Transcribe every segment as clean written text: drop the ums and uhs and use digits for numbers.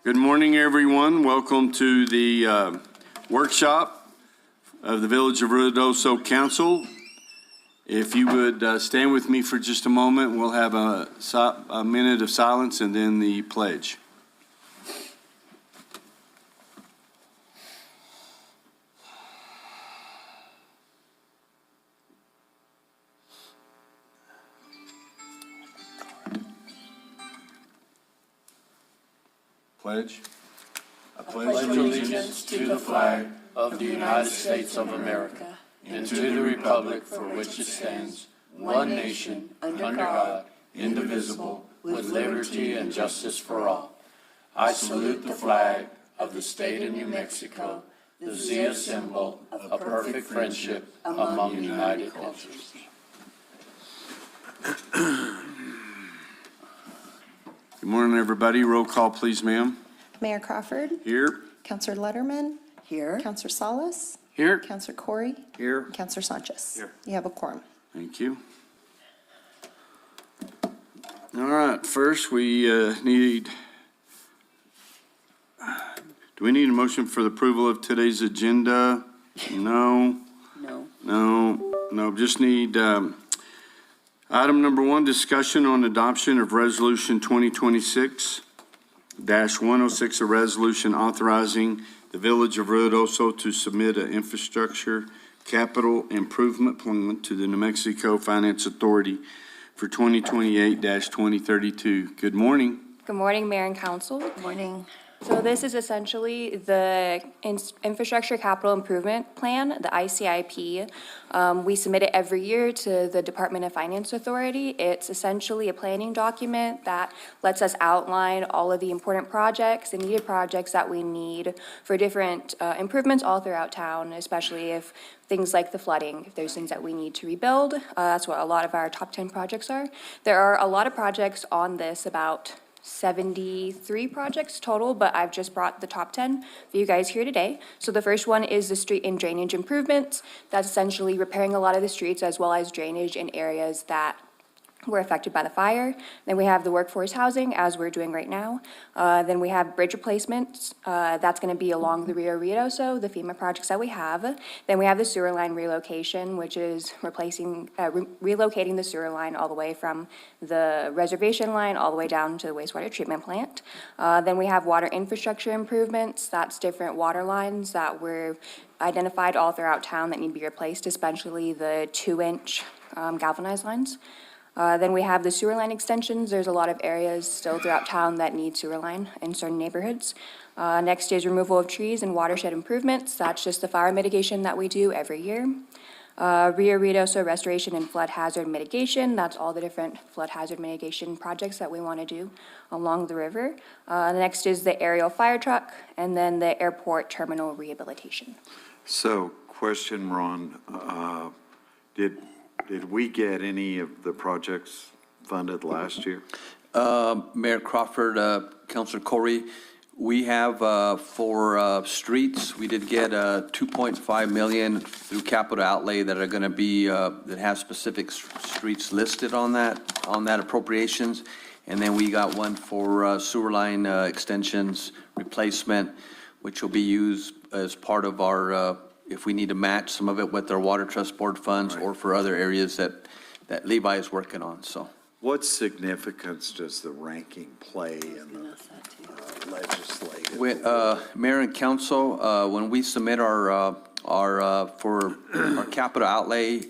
Good morning, everyone. Welcome to the workshop of the Village of Ruidoso Council. If you would stand with me for just a moment, we'll have a minute of silence and then the pledge. Pledge. I pledge allegiance to the flag of the United States of America and to the republic for which it stands, one nation, under God, indivisible, with liberty and justice for all. I salute the flag of the state of New Mexico, the Zia symbol of perfect friendship among united cultures. Good morning, everybody. Roll call, please, ma'am. Mayor Crawford. Here. Councilor Letterman. Here. Councilor Salas. Here. Councilor Corey. Here. Councilor Sanchez. Here. You have a quorum. Thank you. All right, first we need, do we need a motion for the approval of today's agenda? No. No, just need item number 1, discussion on adoption of resolution 2026-106, a resolution authorizing the Village of Ruidoso to submit an infrastructure capital improvement plan to the New Mexico Finance Authority for 2028-2032. Good morning. Good morning, Mayor and Council. Good morning. So this is essentially the Infrastructure Capital Improvement Plan, the ICIP. We submit it every year to the Department of Finance Authority. It's essentially a planning document that lets us outline all of the important projects and needed projects that we need for different improvements all throughout town, especially if things like the flooding, if there's things that we need to rebuild. That's what a lot of our top 10 projects are. There are a lot of projects on this, about 73 projects total, but I've just brought the top 10 for you guys here today. So the first one is the street and drainage improvements. That's essentially repairing a lot of the streets as well as drainage in areas that were affected by the fire. Then we have the workforce housing, as we're doing right now. Then we have bridge replacements. That's going to be along the Rio Ruidoso, the FEMA projects that we have. Then we have the sewer line relocation, which is replacing, relocating the sewer line all the way from the reservation line all the way down to the wastewater treatment plant. Then we have water infrastructure improvements. That's different water lines that were identified all throughout town that need to be replaced, especially the 2-inch galvanized lines. Then we have the sewer line extensions. There's a lot of areas still throughout town that need sewer line in certain neighborhoods. Next is removal of trees and watershed improvements. That's just the fire mitigation that we do every year. Rio Ruidoso restoration and flood hazard mitigation. That's all the different flood hazard mitigation projects that we want to do along the river. Next is the aerial fire truck, and then the airport terminal rehabilitation. So, question, Ron, did we get any of the projects funded last year? Mayor Crawford, Councilor Corey, we have for streets, we did get 2.5 million through capital outlay that are going to be that have specific streets listed on that appropriations, and then we got one for sewer line extensions replacement, which will be used as part of our if we need to match some of it with our Water Trust Board funds, right, or for other areas that Levi is working on. So, what significance does the ranking play in the legislative? Mayor and Council, when we submit our capital outlay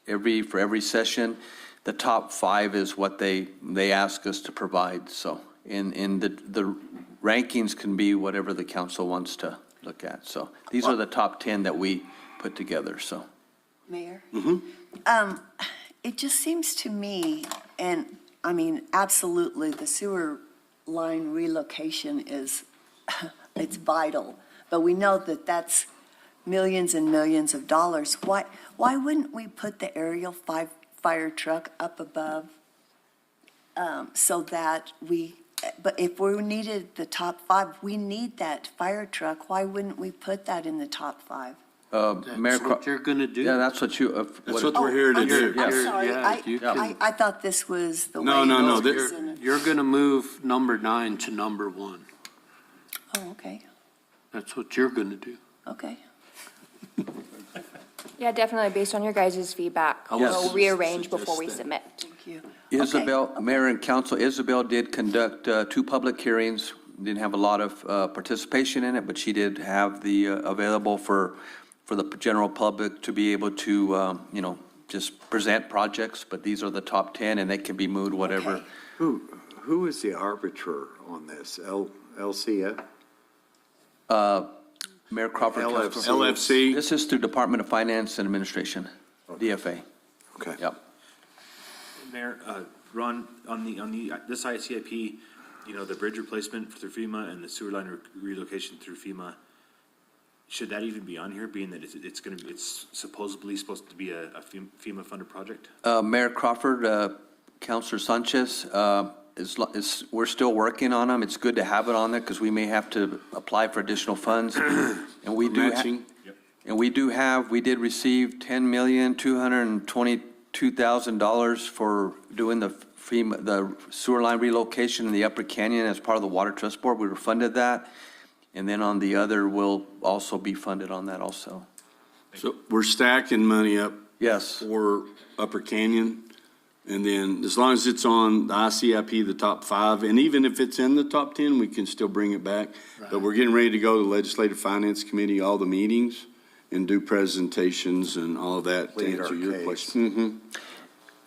for every session, the top 5 is what they ask us to provide. So, in the rankings can be whatever the council wants to look at. So these are the top 10 that we put together. So, Mayor, it just seems to me, and I mean, absolutely, the sewer line relocation is it's vital, but we know that that's millions and millions of dollars. Why wouldn't we put the aerial fire truck up above so that we? But if we needed the top 5, we need that fire truck. Why wouldn't we put that in the top 5? That's what you're going to do? Yeah, that's what you. That's what we're here to do. I'm sorry. I thought this was the way. No. You're going to move number 9 to number 1. Oh, okay, That's what you're gonna do. okay. Yeah, definitely, based on your guys' feedback, Yes. we'll rearrange before we Suggest that. submit. Thank you. Isabel, Mayor and Council, Isabel did conduct two public hearings. Didn't have a lot of participation in it, but she did have the available for the general public to be able to, just present projects, but these are the top 10, and they can be moved whatever. Okay. Who is the arbiter on this? LCF? Mayor Crawford. LFC. Council. LFC, This is through Department of Finance and Administration, DFA. Okay. Yep. Mayor, Ron, on this ICIP, the bridge replacement through FEMA and the sewer line relocation through FEMA, should that even be on here, being that it's supposedly supposed to be a FEMA funded project? Mayor Crawford, Counselor Sanchez, we're still working on them. It's good to have it on there because we may have to apply for additional funds. And we do, matching. we did receive $10,222,000 for doing the sewer line relocation in the Upper Canyon as part of the Water Trust Board. We were funded that. And then on the other, we'll also be funded on that also. So we're stacking money up Yes. for Upper Canyon. And then as long as it's on the ICIP, the top 5, and even if it's in the top 10, we can still bring it back. But we're getting ready to go to the Legislative Finance Committee, all the meetings, and do presentations and all of that to Plead our answer your case. question.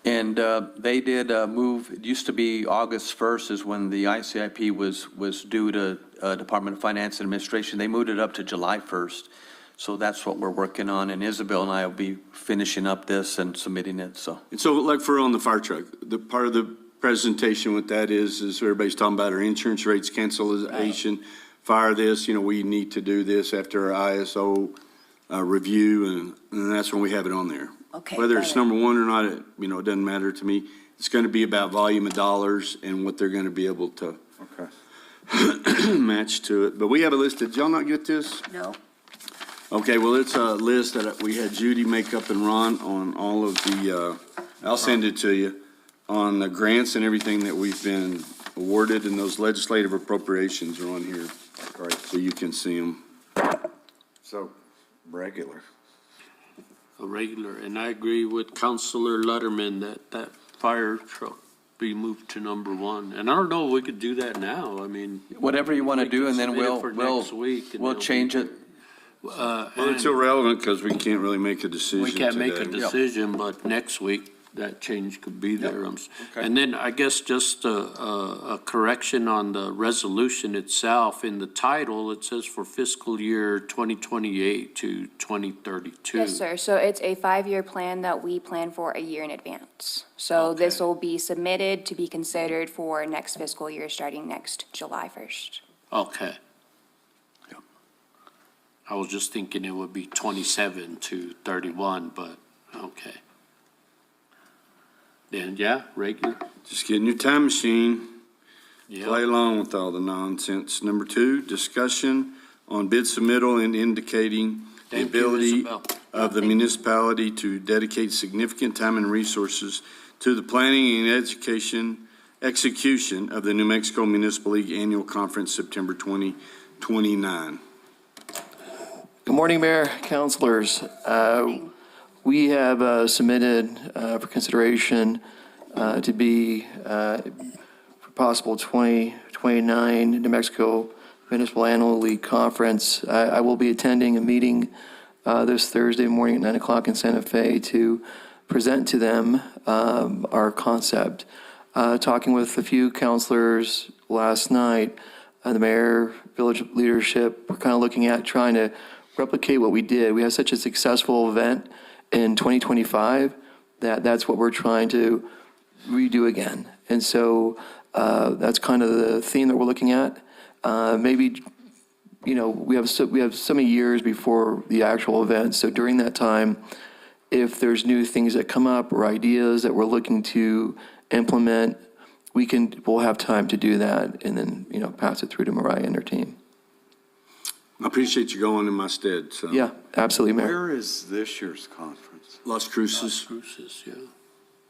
And they did move, it used to be August 1st is when the ICIP was due to Department of Finance and Administration. They moved it up to July 1st. So that's what we're working on, and Isabel and I will be finishing up this and submitting it, so. And so like for on the fire truck, the part of the presentation with that is everybody's talking about our insurance rates cancellation, fire this, we need to do this after our ISO review, and that's when we have it on there. Okay, Whether got it's it. number one or not, it doesn't matter to me. It's going to be about volume of dollars and what they're going to be able to Okay. match to it. But we have a list. Did y'all not get this? No, Okay, well, it's a list that we had Judy make up and Ron on all of the, I'll send it to you, on the grants and everything that we've been awarded, and those legislative appropriations are on here, Great. so you can see them. So, regular. A regular, and I agree with Counselor Letterman that fire truck be moved to number 1. And I don't know if we could do that now. I mean, Whatever you want to We do, can and then submit it we'll, for we'll, next week, and we'll it'll be- change it. Well, it's irrelevant because we can't really make a decision we can't make a today. decision, but next week, that change could be there. And then I guess just a correction on the resolution itself. In the title, it says for fiscal year 2028 to 2032. Yes, sir. So it's a 5-year plan that we plan for a year in advance. So this Okay. will be submitted to be considered for next fiscal year, starting next July 1st. Okay. I was just thinking it would be 27 to 31, but, okay. Then, yeah, regular. Just get in your time machine. Play Yeah. along with all the nonsense. Number 2, discussion on bid submittal and indicating the Thank you, ability Isabel. of the municipality to dedicate significant time and resources to the planning and execution of the New Mexico Municipal League Annual Conference, September 2029. Good morning, Mayor, councilors. We have submitted for consideration to be for possible 2029 New Mexico Municipal Annual League Conference. I will be attending a meeting this Thursday morning at 9 o'clock in Santa Fe to present to them our concept. Talking with a few councilors last night, the mayor, village leadership, we're kind of looking at trying to replicate what we did. We had such a successful event in 2025 that's what we're trying to redo again. And so that's kind of the theme that we're looking at. Maybe, we have so many years before the actual event. So during that time, if there's new things that come up or ideas that we're looking to implement, we'll have time to do that and then, pass it through to Mariah and her team. I appreciate you going in my stead, so. Yeah, absolutely, Mayor. Where is this year's conference? Las Cruces, Cruises, yeah.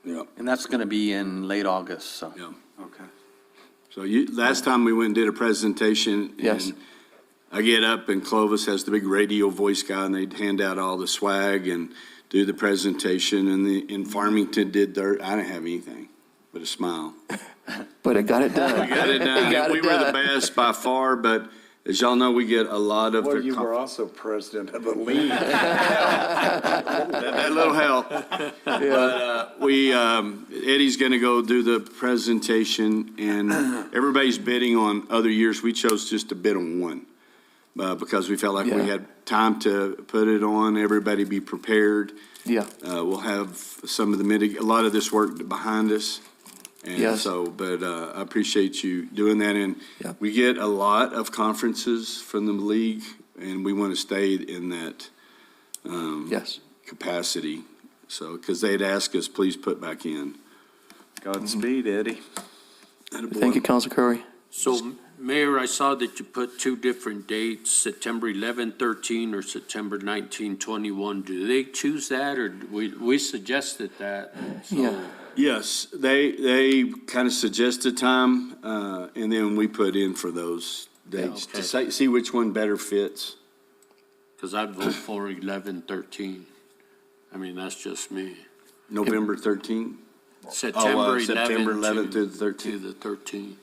yeah, And that's going to be in late August, so. yeah. Okay. So last time we went and did a presentation. Yes. And I get up and Clovis has the big radio voice guy and they'd hand out all the swag and do the presentation. And in Farmington did their, I didn't have anything but a smile. But it got it done. We got it done. Got it We were the done. best by far, but as y'all know, we get a lot of. Well, their you were also president of the league. That little help. But Eddie's going to go do the presentation, and everybody's bidding on other years. We chose just to bid on one because we felt like we Yeah. had time to put it on, everybody be prepared. Yeah, We'll have some of the a lot of this work behind us. And Yes. so, but I appreciate you doing that. And Yeah. we get a lot of conferences from the league, and we want to stay in that yes. capacity. So, because they'd ask us, please put back in. Godspeed, Eddie. Thank you, Councilor Curry. So, Mayor, I saw that you put two different dates, September 11, 13, or September 19, 21. Do they choose that, or we suggested that? So- Yeah. Yes, they kind of suggest a time, and then we put in for those dates to see which one better fits. Because I'd vote for 11, 13. I mean, that's just me. November 13th? September 11 September 11th to to the 13th. to the 13th.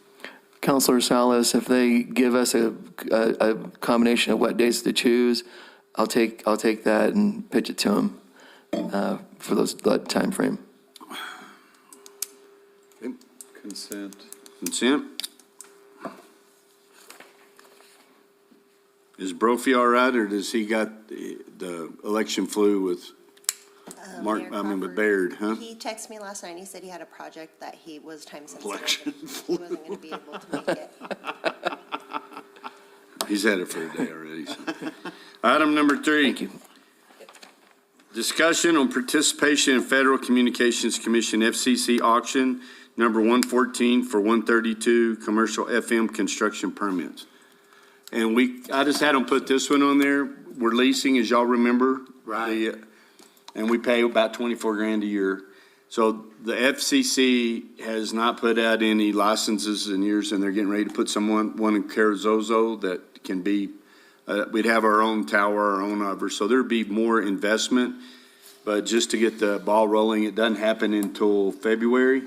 Councilor Salas, if they give us a combination of what dates to choose, I'll take that and pitch it to them for that timeframe. Consent. Consent? Is Brophy all right, or does he got the election flu with Mark, Mayor I mean with Crawford, Baird, huh? He texted me last night and he said he had a project that he was time Election sensitive. and He wasn't going to be able to make it. He's had it for a day already. So. Item number 3. Thank you. Discussion on participation in Federal Communications Commission FCC auction number 114 for 132 commercial FM construction permits. And I just had them put this one on there. We're leasing, as y'all remember. Right. And we pay about 24 grand a year. So the FCC has not put out any licenses in years, and they're getting ready to put one in Carrizozo that can be, we'd have our own tower, our own over. So there'd be more investment. But just to get the ball rolling, it doesn't happen until February.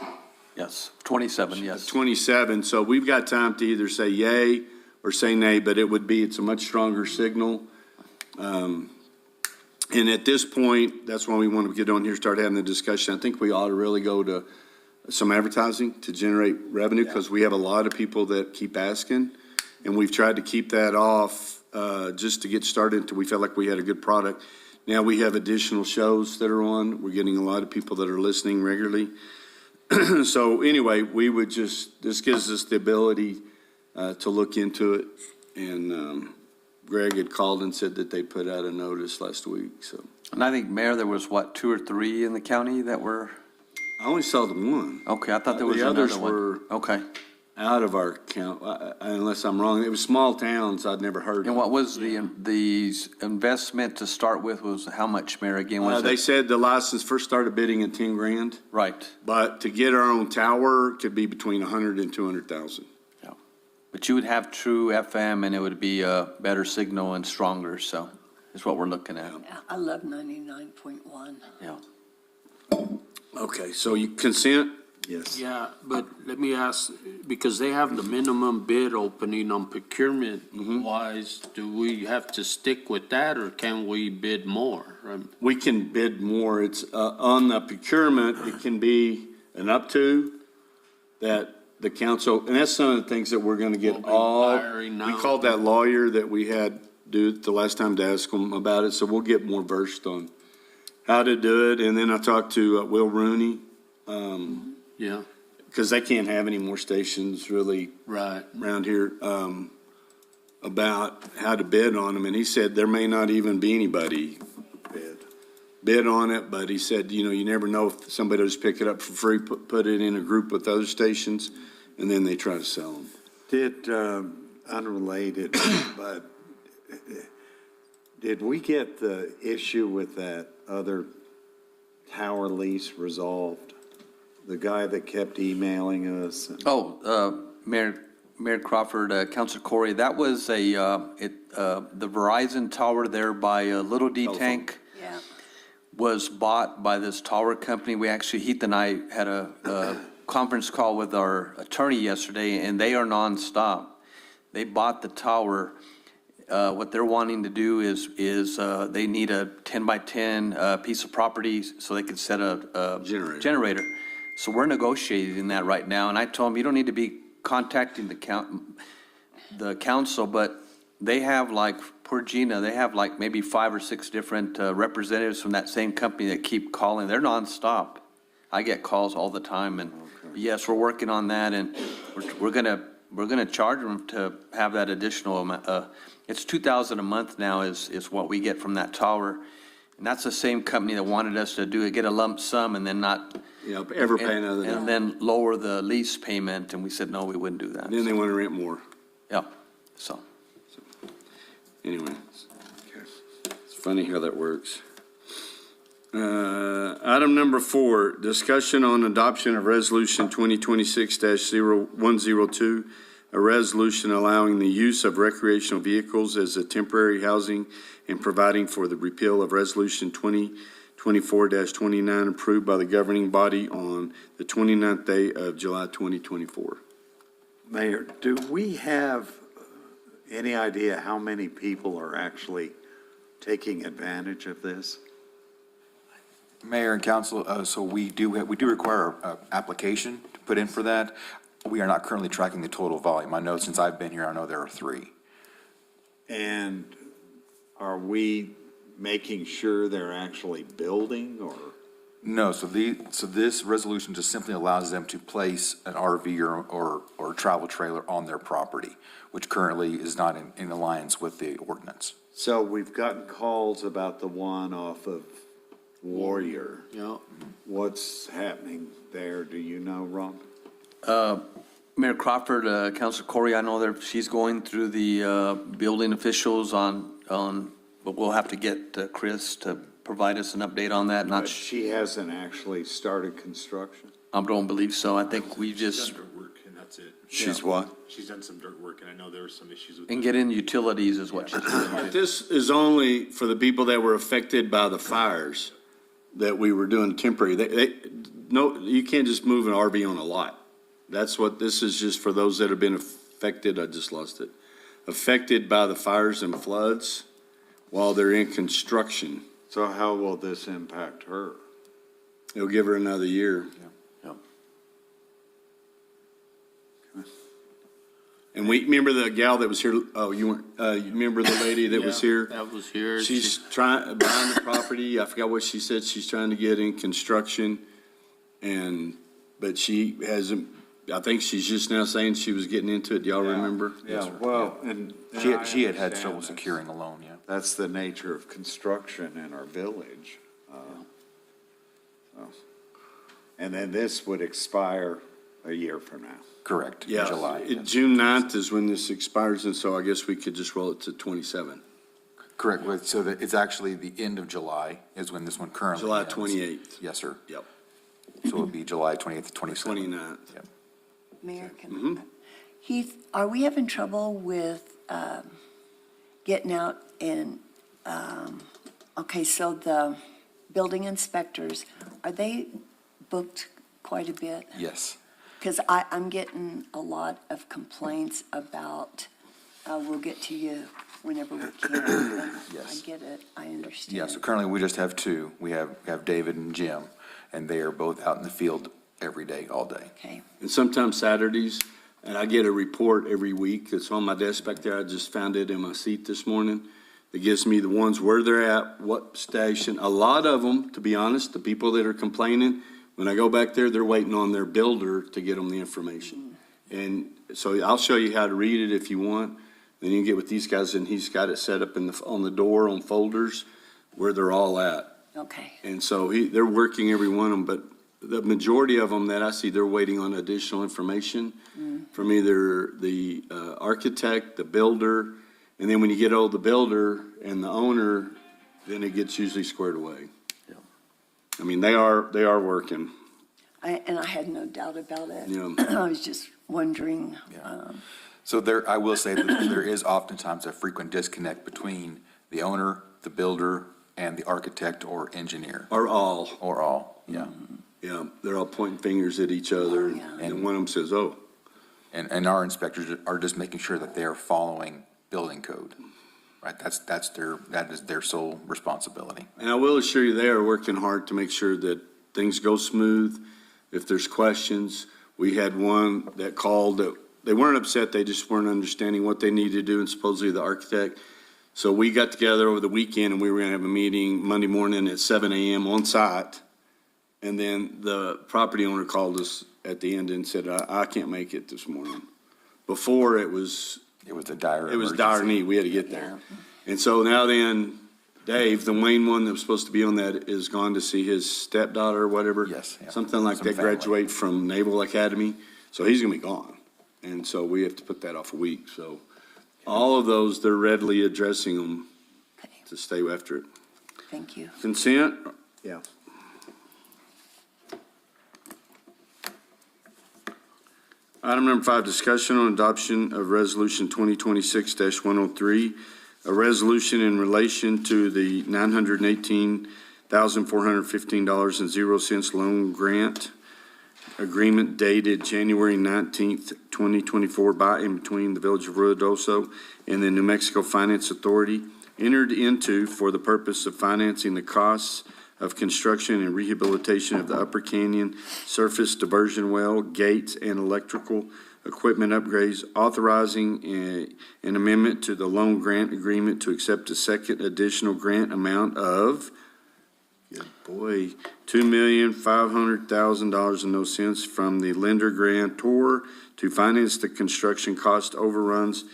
Yes, 27, yes. 27, so we've got time to either say yay or say nay, but it's a much stronger signal. And at this point, that's why we want to get on here, start having the discussion. I think we ought to really go to some advertising to generate revenue, because we have a lot of people that keep asking, and we've tried to keep that off just to get started until we felt like we had a good product. Now we have additional shows that are on. We're getting a lot of people that are listening regularly. So anyway, this gives us the ability to look into it. And Greg had called and said that they put out a notice last week, so. And I think, Mayor, there was, 2 or 3 in the county that were, I only saw the one. okay, I thought there was The another others one. were Okay. out of our count, unless I'm wrong. It was small towns I'd never heard And of. what was the investment to start with was how much, Mayor, again, was They it? said the license first started bidding at 10 grand, Right, but to get our own tower could be between 100 and 200,000. yeah. But you would have true FM and it would be a better signal and stronger, so is what we're looking at, I love 99.1. yeah. Okay, so you consent? Yes. Yeah, but let me ask, because they have the minimum bid opening on procurement wise, do we have to stick with that, or can we bid more? We can bid more. It's on the procurement, it can be an up to that the council, and that's some of the things that we're going to get all. Wiring We now. called that lawyer that we had do it the last time to ask him about it, so we'll get more versed on how to do it. And then I talked to Will Rooney, Yeah, because they can't have any more stations really right. around here, about how to bid on them. And he said there may not even be anybody bid on it, but he said, you never know if somebody will just pick it up for free, put it in a group with other stations, and then they try to sell them. Did, unrelated, but did we get the issue with that other tower lease resolved? The guy that kept emailing us? Oh, Mayor, Mayor Crawford, Councilor Corey, that was the Verizon tower there by Little D Tank Yeah. was bought by this tower company. Heath and I had a conference call with our attorney yesterday, and they are nonstop. They bought the tower. What they're wanting to do is they need a 10-by-10 piece of property so they can set a generator. So we're negotiating that right now, and I told them, you don't need to be contacting the council, but they have like, poor Gina, they have like maybe 5 or 6 different representatives from that same company that keep calling. They're nonstop. I get calls all the time, and yes, we're working on that, and we're gonna charge them to have that additional amount. It's $2,000 a month now is what we get from that tower, and that's the same company that wanted us to do it, get a lump sum and then not. Yeah, ever pay another. And then lower the lease payment, and we said, no, we wouldn't do that. Then they want to rent more. Yeah, so. Anyway, it's funny how that works. Item number 4, discussion on adoption of Resolution 2026-0102, a resolution allowing the use of recreational vehicles as a temporary housing and providing for the repeal of Resolution 2024-29 approved by the governing body on the 29th day of July 2024. Mayor, do we have any idea how many people are actually taking advantage of this? Mayor and council, so we do require an application to put in for that. We are not currently tracking the total volume. I know since I've been here, I know there are 3. And are we making sure they're actually building, or? No, so this resolution just simply allows them to place an RV or travel trailer on their property, which currently is not in alliance with the ordinance. So we've gotten calls about the one off of Warrior. Yeah. What's happening there? Do you know, Ron? Mayor Crawford, Councilor Corey, I know that she's going through the building officials but we'll have to get Chris to provide us an update on that. But she hasn't actually started construction? I don't believe so. I think we She's just, done dirt work, and that's it. She's what? She's done some dirt work, and I know there were some issues with. and get in utilities is what she's doing. This is only for the people that were affected by the fires that we were doing temporary. No, you can't just move an RV on a lot. That's what, this is just for those that have been affected, I just lost it, affected by the fires and floods while they're in construction. So how will this impact her? It'll give her another year. And we, remember the gal that was here, oh, you weren't, you remember the lady that was here? That was here. She's buying the property, I forgot what she said, she's trying to get in construction, but she hasn't, I think she's just now saying she was getting into it, do y'all remember? Yeah, well, and. She had trouble securing a loan, yeah. That's the nature of construction in our village. And then this would expire a year from now. Correct, in Yeah, July. June 9th is when this expires, and so I guess we could just roll it to 27. Correct, so that it's actually the end of July is when this one currently July ends. 28th. Yes, sir. Yep, So it'll be July 28th, 27th. 29th. Yep. Mayor, Heath, are we having trouble with getting out and, okay, so the building inspectors, are they booked quite a bit? Yes. Because I'm getting a lot of complaints about, we'll get to you whenever we can. Yes. I get it, I understand. Yeah, so currently we just have 2. We have David and Jim, and they are both out in the field every day, all day. Okay, And sometimes Saturdays, and I get a report every week, it's on my desk back there, I just found it in my seat this morning, that gives me the ones where they're at, what station. A lot of them, to be honest, the people that are complaining, when I go back there, they're waiting on their builder to get them the information. And so I'll show you how to read it if you want. Then you can get with these guys, and he's got it set up on the door on folders where they're all at. okay. And so they're working every one of them, but the majority of them that I see, they're waiting on additional information from either the architect, the builder, and then when you get hold of the builder and the owner, then it gets usually squared away. I mean, they are working. And I had no doubt about it. Yeah. I was just wondering. So there, I will say that there is oftentimes a frequent disconnect between the owner, the builder, and the architect or engineer, Or all. yeah. Yeah, they're all pointing fingers at each other, and one of them says, oh. And our inspectors are just making sure that they are following building code, right? That is their sole responsibility. And I will assure you, they are working hard to make sure that things go smooth. If there's questions, we had one that called, that they weren't upset, they just weren't understanding what they needed to do, and supposedly the architect. So we got together over the weekend, and we were gonna have a meeting Monday morning at 7 a.m. on site. And then the property owner called us at the end and said, I can't make it this morning. Before, it was A dire It was dire emergency. need, we had to get there. And so now then, Dave, the main one that was supposed to be on that, is gone to see his stepdaughter or whatever. Yes, yeah. Something like Some that, family. graduate from Naval Academy, so he's gonna be gone. And so we have to put that off a week, so all of those, they're readily addressing them Okay, to stay after it. thank you. Consent? Yeah. Item number 5, discussion on adoption of Resolution 2026-103, a resolution in relation to the $918,415.00 loan grant agreement dated January 19th, 2024 by and between the Village of Ruidoso and the New Mexico Finance Authority, entered into for the purpose of financing the costs of construction and rehabilitation of the Upper Canyon surface diversion well, gates, and electrical equipment upgrades, authorizing an amendment to the loan grant agreement to accept a second additional grant amount of, good boy, $2,500,000 from the lender grantor to finance the construction cost overruns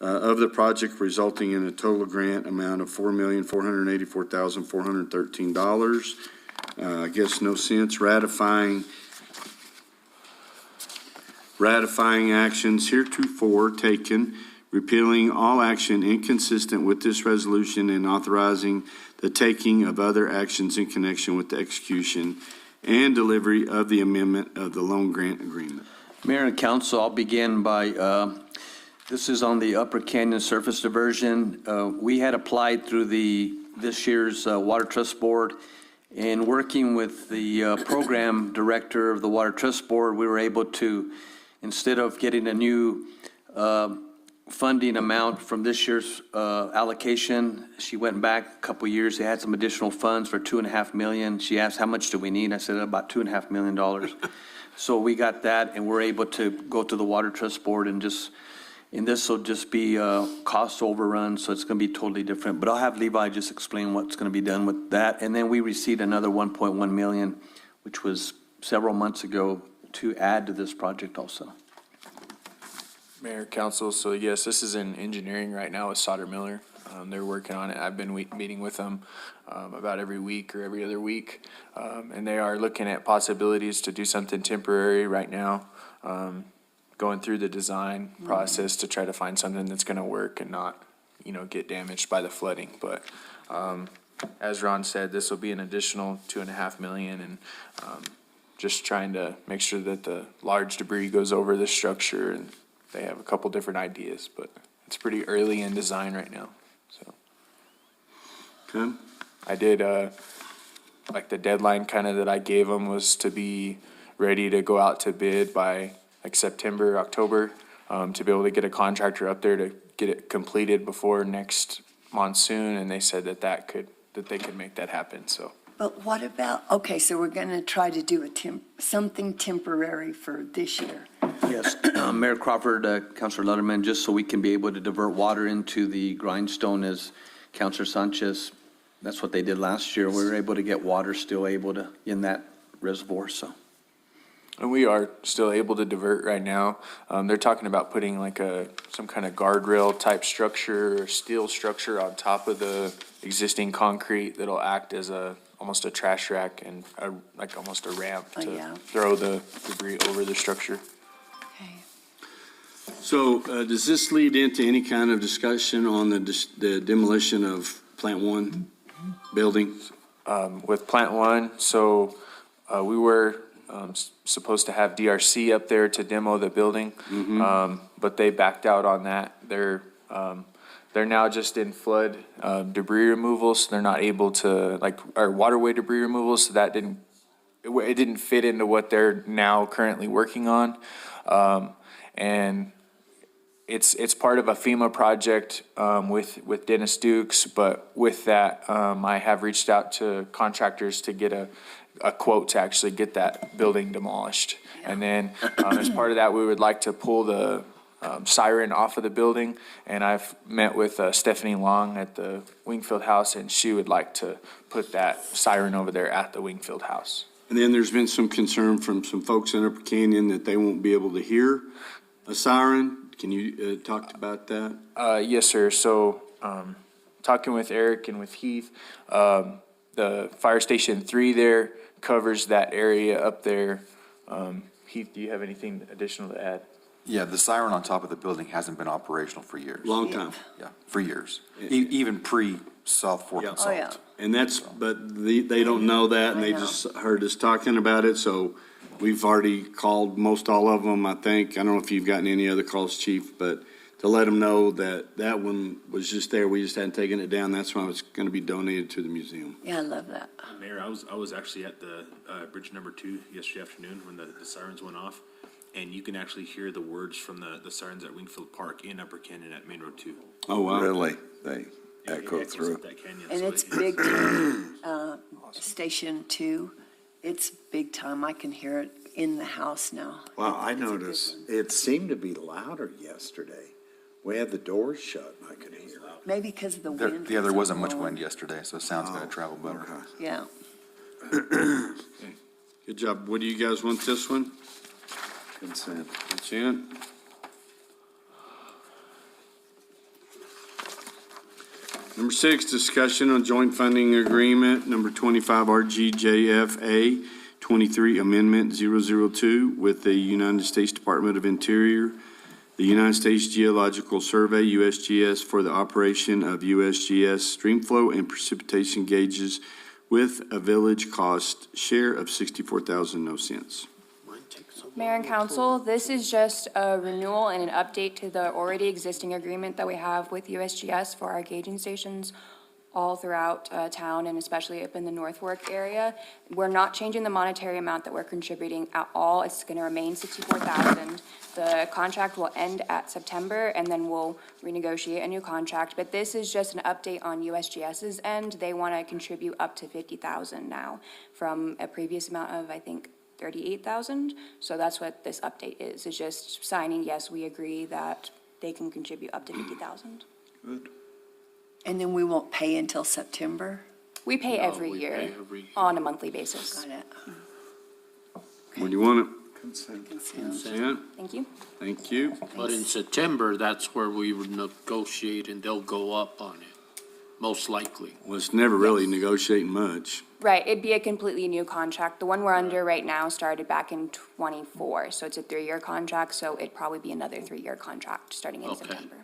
of the project, resulting in a total grant amount of $4,484,413. I guess no sense ratifying actions heretofore taken, repealing all action inconsistent with this resolution, and authorizing the taking of other actions in connection with the execution and delivery of the amendment of the loan grant agreement. Mayor and council, I'll begin by, this is on the Upper Canyon Surface Diversion. We had applied through this year's Water Trust Board, and working with the program director of the Water Trust Board, we were able to, instead of getting a new funding amount from this year's allocation, she went back a couple years, they had some additional funds for $2.5 million. She asked, how much do we need? I said, about $2.5 million. So we got that, and we're able to go to the Water Trust Board and just, and this will just be cost overrun, so it's going to be totally different. But I'll have Levi just explain what's going to be done with that. And then we received another 1.1 million, which was several months ago, to add to this project also. Mayor, council, so yes, this is in engineering right now with Sauter Miller. They're working on it. I've been meeting with them about every week or every other week. And they are looking at possibilities to do something temporary right now, going through the design process to try to find something that's gonna work and not, get damaged by the flooding. But as Ron said, this will be an additional $2.5 million, and just trying to make sure that the large debris goes over the structure, and they have a couple different ideas, but it's pretty early in design right now, so. Okay? I did, like the deadline kind of that I gave them was to be ready to go out to bid by like September, October, to be able to get a contractor up there to get it completed before next monsoon, and they said that they could make that happen, so. But what about, okay, so we're going to try to do something temporary for this year. Yes, Mayor Crawford, Councilor Lutterman, just so we can be able to divert water into the grindstone, as Councilor Sanchez, that's what they did last year. We were able to get water still able to, in that reservoir, so. And we are still able to divert right now. They're talking about putting like some kind of guardrail type structure or steel structure on top of the existing concrete that'll act as almost a trash rack and like almost a ramp to throw the debris over the structure. Okay. So does this lead into any kind of discussion on the demolition of Plant 1 building? With Plant 1, so we were supposed to have DRC up there to demo the building, but they backed out on that. They're now just in flood debris removal, so they're not able to, or waterway debris removal, so that it didn't fit into what they're now currently working on. And it's part of a FEMA project with Dennis Dukes, but with that, I have reached out to contractors to get a quote to actually get that building demolished. And then as part of that, we would like to pull the siren off of the building, and I've met with Stephanie Long at the Wingfield House, and she would like to put that siren over there at the Wingfield House. And then there's been some concern from some folks in Upper Canyon that they won't be able to hear a siren. Can you talk about that? Yes, sir. So, talking with Eric and with Heath, the Fire Station 3 there covers that area up there. Heath, do you have anything additional to add? Yeah, the siren on top of the building hasn't been operational for years. Long time. Yeah, for years, even pre-South Fork and Oh, yeah. Salt. And that's, but they don't know that, and they I know. just heard us talking about it, so we've already called most all of them, I think. I don't know if you've gotten any other calls, Chief, but to let them know that that one was just there, we just hadn't taken it down. That's why it's going to be donated to the museum. Yeah, I love that. Mayor, I was actually at the bridge number 2 yesterday afternoon when the sirens went off, and you can actually hear the words from the sirens at Wingfield Park in Upper Canyon at Main Road 2. Oh, wow. Really? They It echo echoes through. up that canyon, And so it's big time. Station 2, it's big time. I can hear it in the house now. Well, I It's a good noticed one. it seemed to be louder yesterday. We had the doors shut and I could hear it. Maybe because of the There, wind. yeah, there was wasn't much blowing. wind yesterday, so sound's gonna travel better. Okay. Yeah. Good job. What do you guys want this one? Consent. Consent? Number 6, discussion on joint funding agreement, number 25 RGJFA 23 Amendment 002 with the United States Department of Interior, the United States Geological Survey, USGS, for the operation of USGS streamflow and precipitation gauges with a village cost share of $64,000. Mayor and council, this is just a renewal and an update to the already existing agreement that we have with USGS for our gauging stations all throughout town and especially up in the North Fork area. We're not changing the monetary amount that we're contributing at all. It's going to remain $64,000. The contract will end at September and then we'll renegotiate a new contract. But this is just an update on USGS's end. They want to contribute up to $50,000 now from a previous amount of, I think, $38,000. So that's what this update is just signing, yes, we agree that they can contribute up to $50,000. Good. And then we won't pay until September? We pay every year on a monthly basis. Got it. What do you want it? Consent. Consent? Thank you. Thank you. But in September, that's where we would negotiate and they'll go up on it, most likely. Well, it's never really negotiating much. Right, it'd be a completely new contract. The one we're under right now started back in '24, so it's a 3-year contract, so it'd probably be another 3-year contract starting in Okay. September.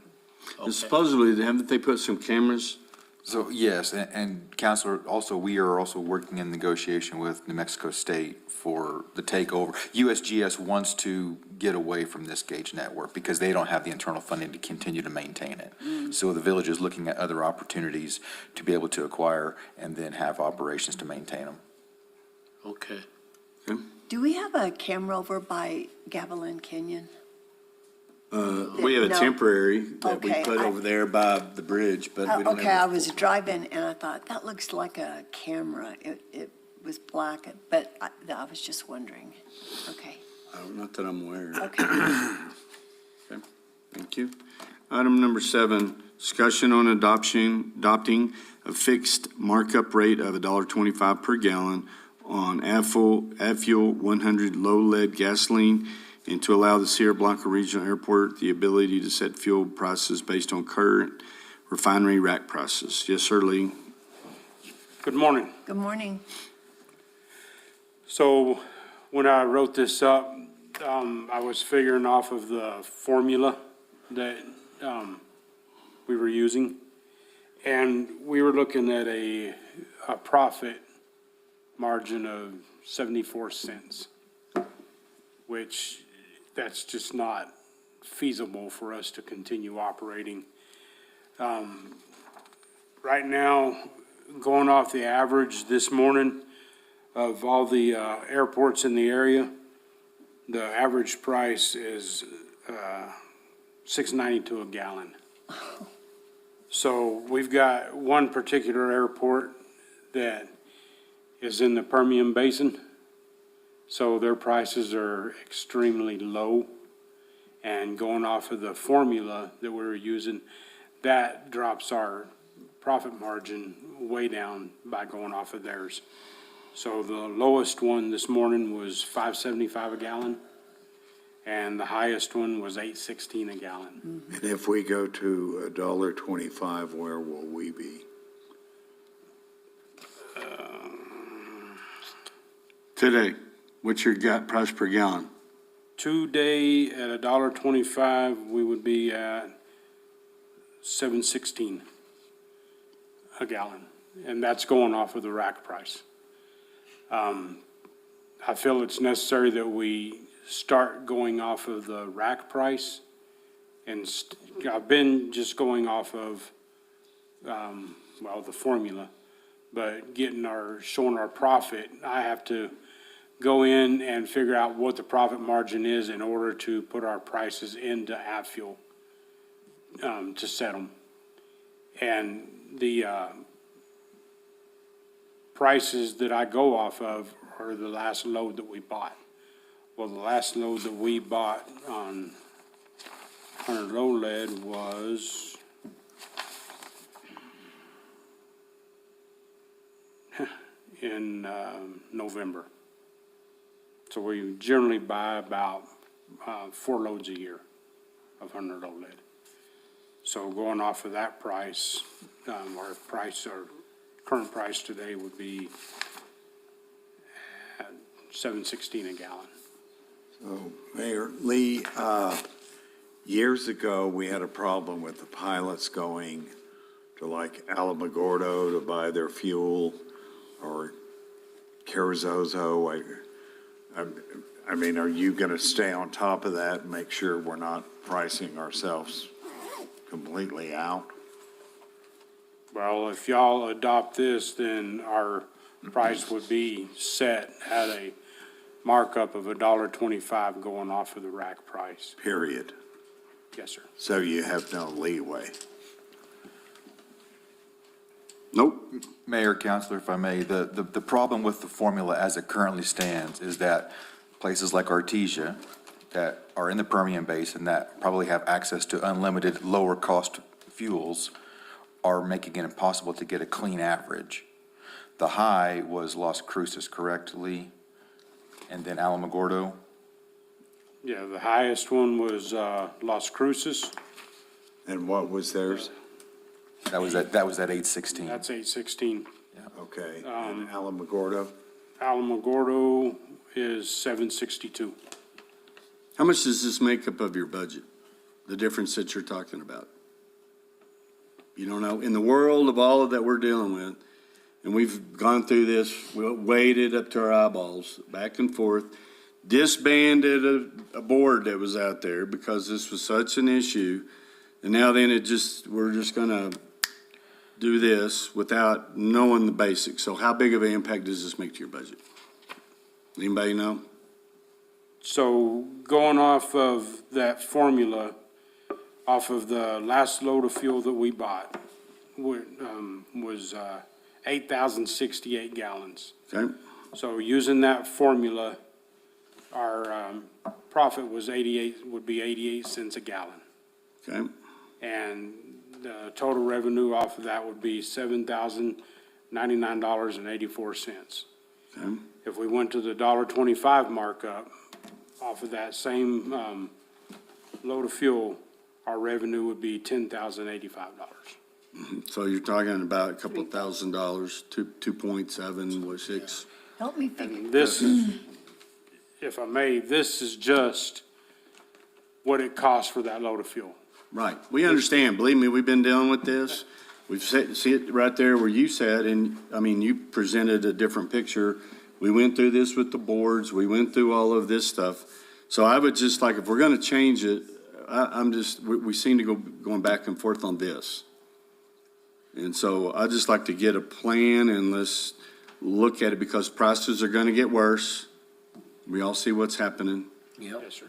And supposedly, haven't they put some cameras? So, yes, and Counselor, also, we are also working in negotiation with New Mexico State for the takeover. USGS wants to get away from this gauge network because they don't have the internal funding to continue to maintain it. So the village is looking at other opportunities to be able to acquire and then have operations to maintain them. Okay. Do we have a camera over by Gavilan Canyon? We have a No. temporary that we Okay, put over there by the bridge, but we don't have. Okay, I was driving and I thought, that looks like a camera. It was black, but I was just wondering. Okay, Not that I'm aware. okay. Okay, thank you. Item number 7, discussion on adopting a fixed markup rate of $1.25 per gallon on Avfuel 100 low lead gasoline, and to allow the Sierra Blanca Regional Airport the ability to set fuel prices based on current refinery rack prices. Yes, sir, Lee. Good morning. Good morning. So when I wrote this up, I was figuring off of the formula that we were using. And we were looking at a profit margin of 74 cents, which that's just not feasible for us to continue operating. Right now, going off the average this morning of all the airports in the area, the average price is $6.92 a gallon. So we've got one particular airport that is in the Permian Basin, so their prices are extremely low. And going off of the formula that we're using, that drops our profit margin way down by going off of theirs. So the lowest one this morning was $5.75 a gallon, and the highest one was $8.16 a gallon. And if we go to $1.25, where will we be? Today, what's your price per gallon? Today, at $1.25, we would be at $7.16 a gallon, and that's going off of the rack price. I feel it's necessary that we start going off of the rack price, and I've been just going off of, the formula, but showing our profit, I have to go in and figure out what the profit margin is in order to put our prices into AppFuel, to set them. And the prices that I go off of are the last load that we bought. Well, the last load that we bought on 100 low lead was in November. So we generally buy about 4 loads a year of 100 low lead. So going off of that price, our current price today would be at $7.16 a gallon. So, Mayor Lee, years ago, we had a problem with the pilots going to like Alamogordo to buy their fuel, or Carrizozo. I mean, are you going to stay on top of that and make sure we're not pricing ourselves completely out? Well, if y'all adopt this, then our price would be set at a markup of $1.25 going off of the rack price. Period. Yes, sir. So you have no leeway. Nope. Mayor, Councilor, if I may, the problem with the formula as it currently stands is that places like Artesia that are in the Permian Basin that probably have access to unlimited lower cost fuels are making it impossible to get a clean average. The high was Las Cruces, correct, Lee? And then Alamogordo? Yeah, the highest one was Las Cruces. And what was theirs? That was at 8.16. That's $8.16. Okay, and Alamogordo? Alamogordo is $7.62. How much does this make up of your budget? The difference that you're talking about? You don't know, in the world of all of that we're dealing with, and we've gone through this, we waded up to our eyeballs, back and forth, disbanded a board that was out there because this was such an issue, and now then we're just gonna do this without knowing the basics. So how big of an impact does this make to your budget? Anybody know? So going off of that formula, off of the last load of fuel that we bought, was 8,068 gallons. Okay, So using that formula, our profit would be 88 cents a gallon. okay, And the total revenue off of that would be $7,099.84. okay. If we went to the $1.25 markup off of that same load of fuel, our revenue would be $10,085. So you're talking about a couple of $1,000, 2.7 or 6. Help me figure. And this is, if I may, this is just what it costs for that load of fuel. Right, we understand, believe me, we've been dealing with this. We've see it right there where you said, and, I mean, you presented a different picture. We went through this with the boards, we went through all of this stuff. So I would just like, if we're gonna change it, I'm just, we seem to go, going back and forth on this. And so I'd just like to get a plan and let's look at it because prices are gonna get worse. We all see what's happening.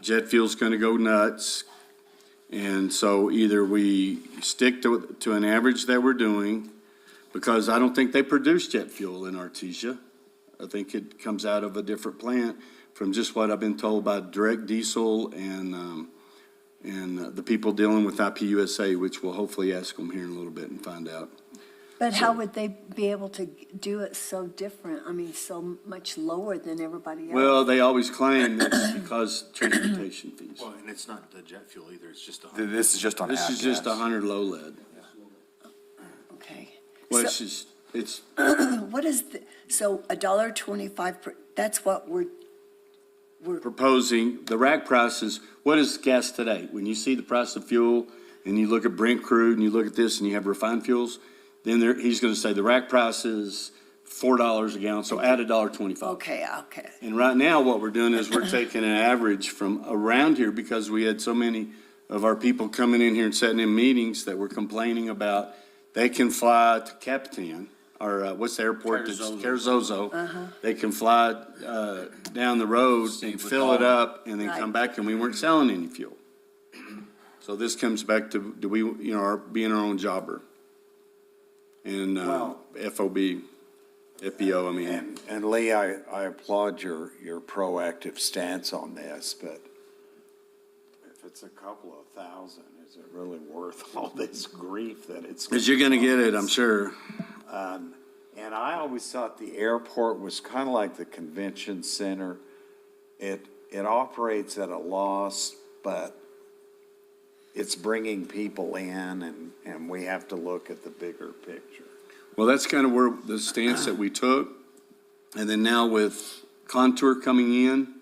Jet fuel's gonna go nuts. And so either we stick to an average that we're doing, because I don't think they produce jet fuel in Artesia. I think it comes out of a different plant from just what I've been told by Direct Diesel and the people dealing with IPUSA, which we'll hopefully ask them here in a little bit and find out. But how would they be able to do it so different? I mean, so much lower than everybody else? Well, they always claim that's because transportation fees. Well, and it's not the jet fuel either, it's just This is just on This is just avgas. 100 low lead. Okay. Well, So- it's just, it's, What is the, so $1.25 per, that's what we're, proposing, the rack prices, what is gas today? When you see the price of fuel and you look at Brent crude and you look at this and you have refined fuels, then he's gonna say the rack price is $4 a gallon, so add $1.25. okay. And right now, what we're doing is we're taking an average from around here because we had so many of our people coming in here and sitting in meetings that were complaining about they can fly to Capitan, or what's the airport? Carrizozo. They can fly down the road and fill it up and then come back, and we weren't selling any fuel. So this comes back to, do we, you know, being our own jobber? And FOB, FBO, I mean. And Lee, I applaud your proactive stance on this, but if it's a couple of thousand, is it really worth all this grief that it's? Because you're gonna get it, I'm sure. And I always thought the airport was kind of like the convention center. It operates at a loss, but it's bringing people in, and we have to look at the bigger picture. Well, that's kind of where the stance that we took. And then now with Contour coming in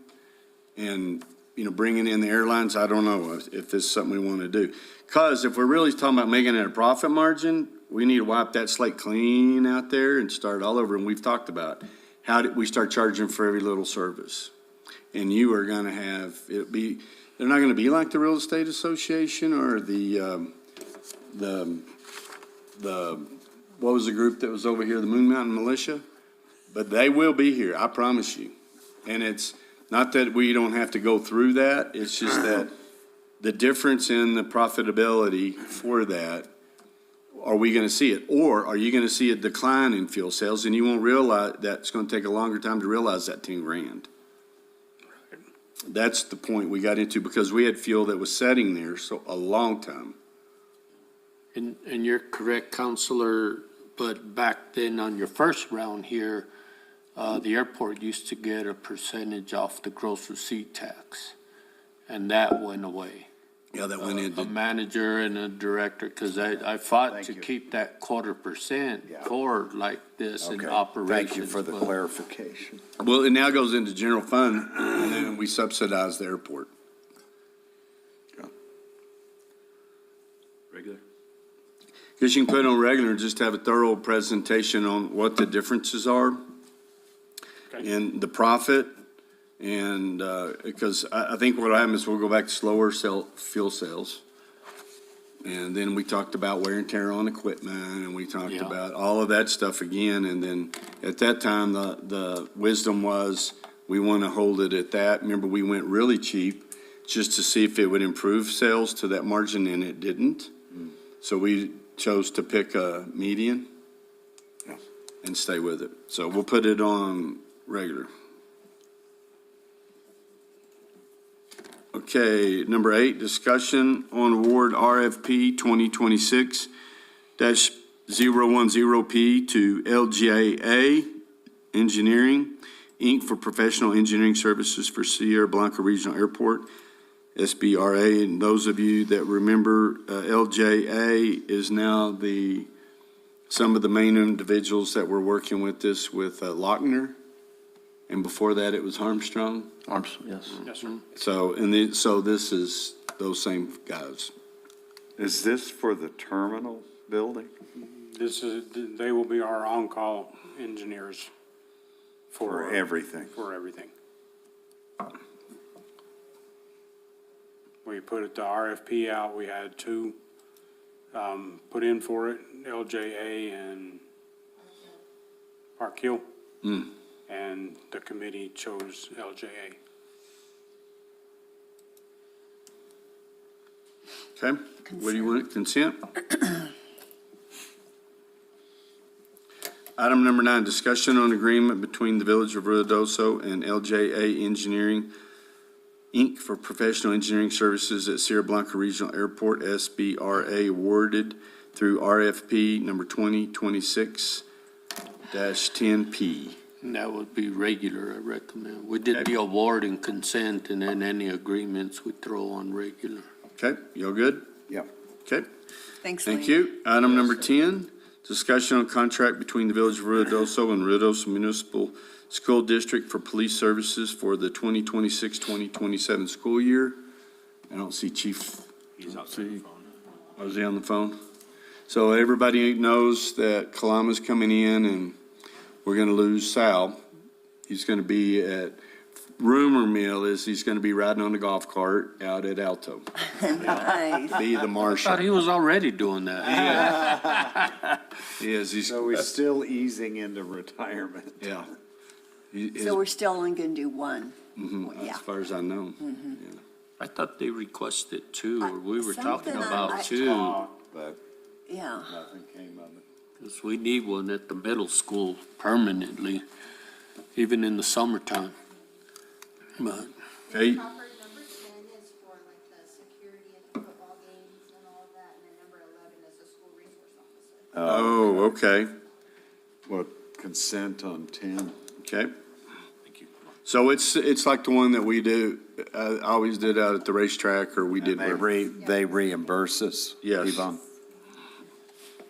and, you know, bringing in the airlines, I don't know if this is something we want to do. Because if we're really talking about making it a profit margin, we need to wipe that slate clean out there and start all over. And we've talked about how did we start charging for every little service. And you are going to have, they're not going to be like the Real Estate Association or what was the group that was over here, the Moon Mountain Militia? But they will be here, I promise you. And it's not that we don't have to go through that, it's just that the difference in the profitability for that, are we gonna see it? Or are you gonna see a decline in fuel sales and you won't realize, that's gonna take a longer time to realize that 10 grand. That's the point we got into because we had fuel that was sitting there so a long time. And you're correct, Counselor, but back then on your first round here, the airport used to get a percentage off the gross receipt tax, and that went away. Yeah, that went A into, manager and a director, because I fought to keep that 0.25% Yeah. for like this in Okay, operations. thank you for the but- clarification. well, it now goes into general fund and then we subsidize the airport. regular. Because you can put it on regular and just have a thorough presentation on what the differences are and the profit. And, because I think what happens is we'll go back to slower fuel sales. And then we talked about wear and tear on equipment and we talked Yeah. about all of that stuff again. And then at that time, the wisdom was we want to hold it at that. Remember, we went really cheap just to see if it would improve sales to that margin and it didn't. So we chose to pick a median and stay with it. So we'll put it on regular. Okay, number 8, discussion on award RFP 2026-010P to LGA Engineering, Inc. for professional engineering services for Sierra Blanca Regional Airport, SBRA. And those of you that remember, LJA is now some of the main individuals that were working with this with Lochner. And before that, it was Armstrong. Yes. Yes, sir. So, so this is those same guys. Is this for the terminal building? They will be our on-call engineers For everything? for everything. We put the RFP out, we had two, put in for it, LJA and Park Hill. And the committee chose LJA. Okay, what do you want, consent? Item number 9, discussion on agreement between the Village of Ruidoso and LJA Engineering, Inc. for professional engineering services at Sierra Blanca Regional Airport, SBRA, awarded through RFP number 2026-10P. And that would be regular, I recommend. We did the award and consent, and then any agreements we throw on regular. Okay, y'all good? Yep. Okay, Thanks, thank Lee. you. Item number 10, discussion on contract between the Village of Ruidoso and Ruidoso Municipal School District for police services for the 2026-2027 school year. I don't see Chief. He's out on the phone. Oh, is he on the phone? So everybody knows that Kalama's coming in and we're going to lose Sal. He's going to be at, rumor mill is he's going to be riding on the golf cart out at Alto. Nice. Be the I marshal. thought he was already doing that. He is, he's, So we're still easing into retirement. yeah. He is- So we're still only going to do one. mhm, yeah. as far as I know. Yeah. I thought they requested two, or we were Something talking I- about two, But Yeah. nothing came of it. because we need one at the middle school permanently, even in the summertime. But Okay, Number 10 is for like the security at the football games and all of that, and then number 11 is the school resource officer. oh, okay, Well, consent on 10. okay. Thank you. So it's like the one that we do, I always did out at the racetrack, or we did. They reimburse us. Yes. Yvonne?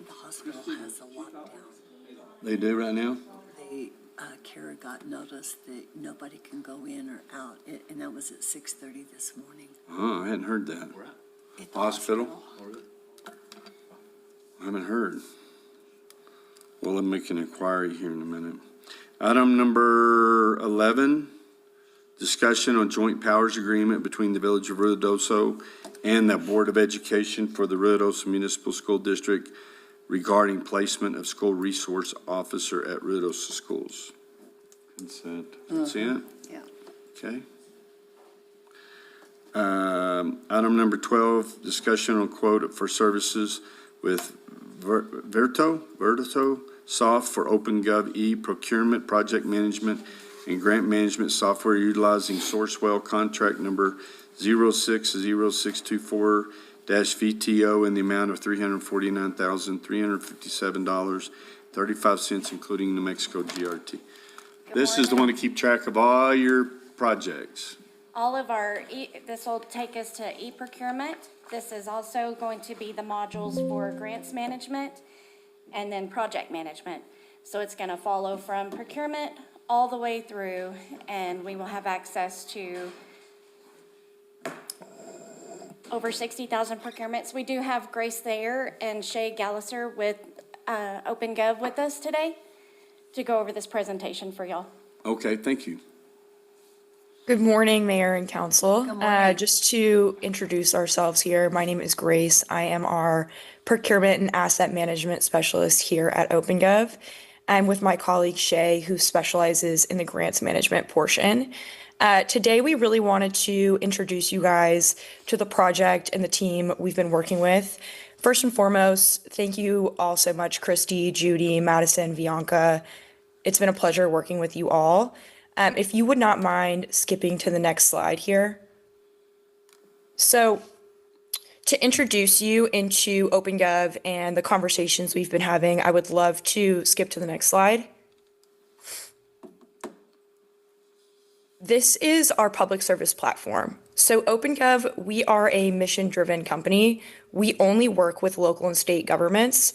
The hospital has a lockdown. They do right now? They, Kara got notice that nobody can go in or out, and that was at 6:30 this morning. Oh, I hadn't heard that. At the Hospital? I haven't heard. Well, I'll make an inquiry here in a minute. Item number 11, discussion on joint powers agreement between the Village of Ruidoso and the Board of Education for the Ruidoso Municipal School District regarding placement of school resource officer at Ruidoso schools. Consent. Consent? Yeah. Okay. Item number 12, discussion on quote for services with Verto Soft for OpenGov E procurement, project management, and grant management software utilizing Sourcewell contract number 060624-VTO in the amount of $349,357.35, including New Mexico GRT. This is the one to keep track of all your projects. All of our, this will take us to e-procurement. This is also going to be the modules for grants management and then project management. So it's going to follow from procurement all the way through, and we will have access to over 60,000 procurements. We do have Grace Thayer and Shay Galliser with OpenGov with us today to go over this presentation for y'all. Okay, thank you. Good morning, Mayor and Council. Good morning. Just to introduce ourselves here, my name is Grace. I am our Procurement and Asset Management Specialist here at OpenGov. I'm with my colleague Shay, who specializes in the grants management portion. Today, we really wanted to introduce you guys to the project and the team we've been working with. First and foremost, thank you all so much, Christy, Judy, Madison, Bianca. It's been a pleasure working with you all. If you would not mind skipping to the next slide here. So to introduce you into OpenGov and the conversations we've been having, I would love to skip to the next slide. This is our public service platform. So OpenGov, we are a mission-driven company. We only work with local and state governments,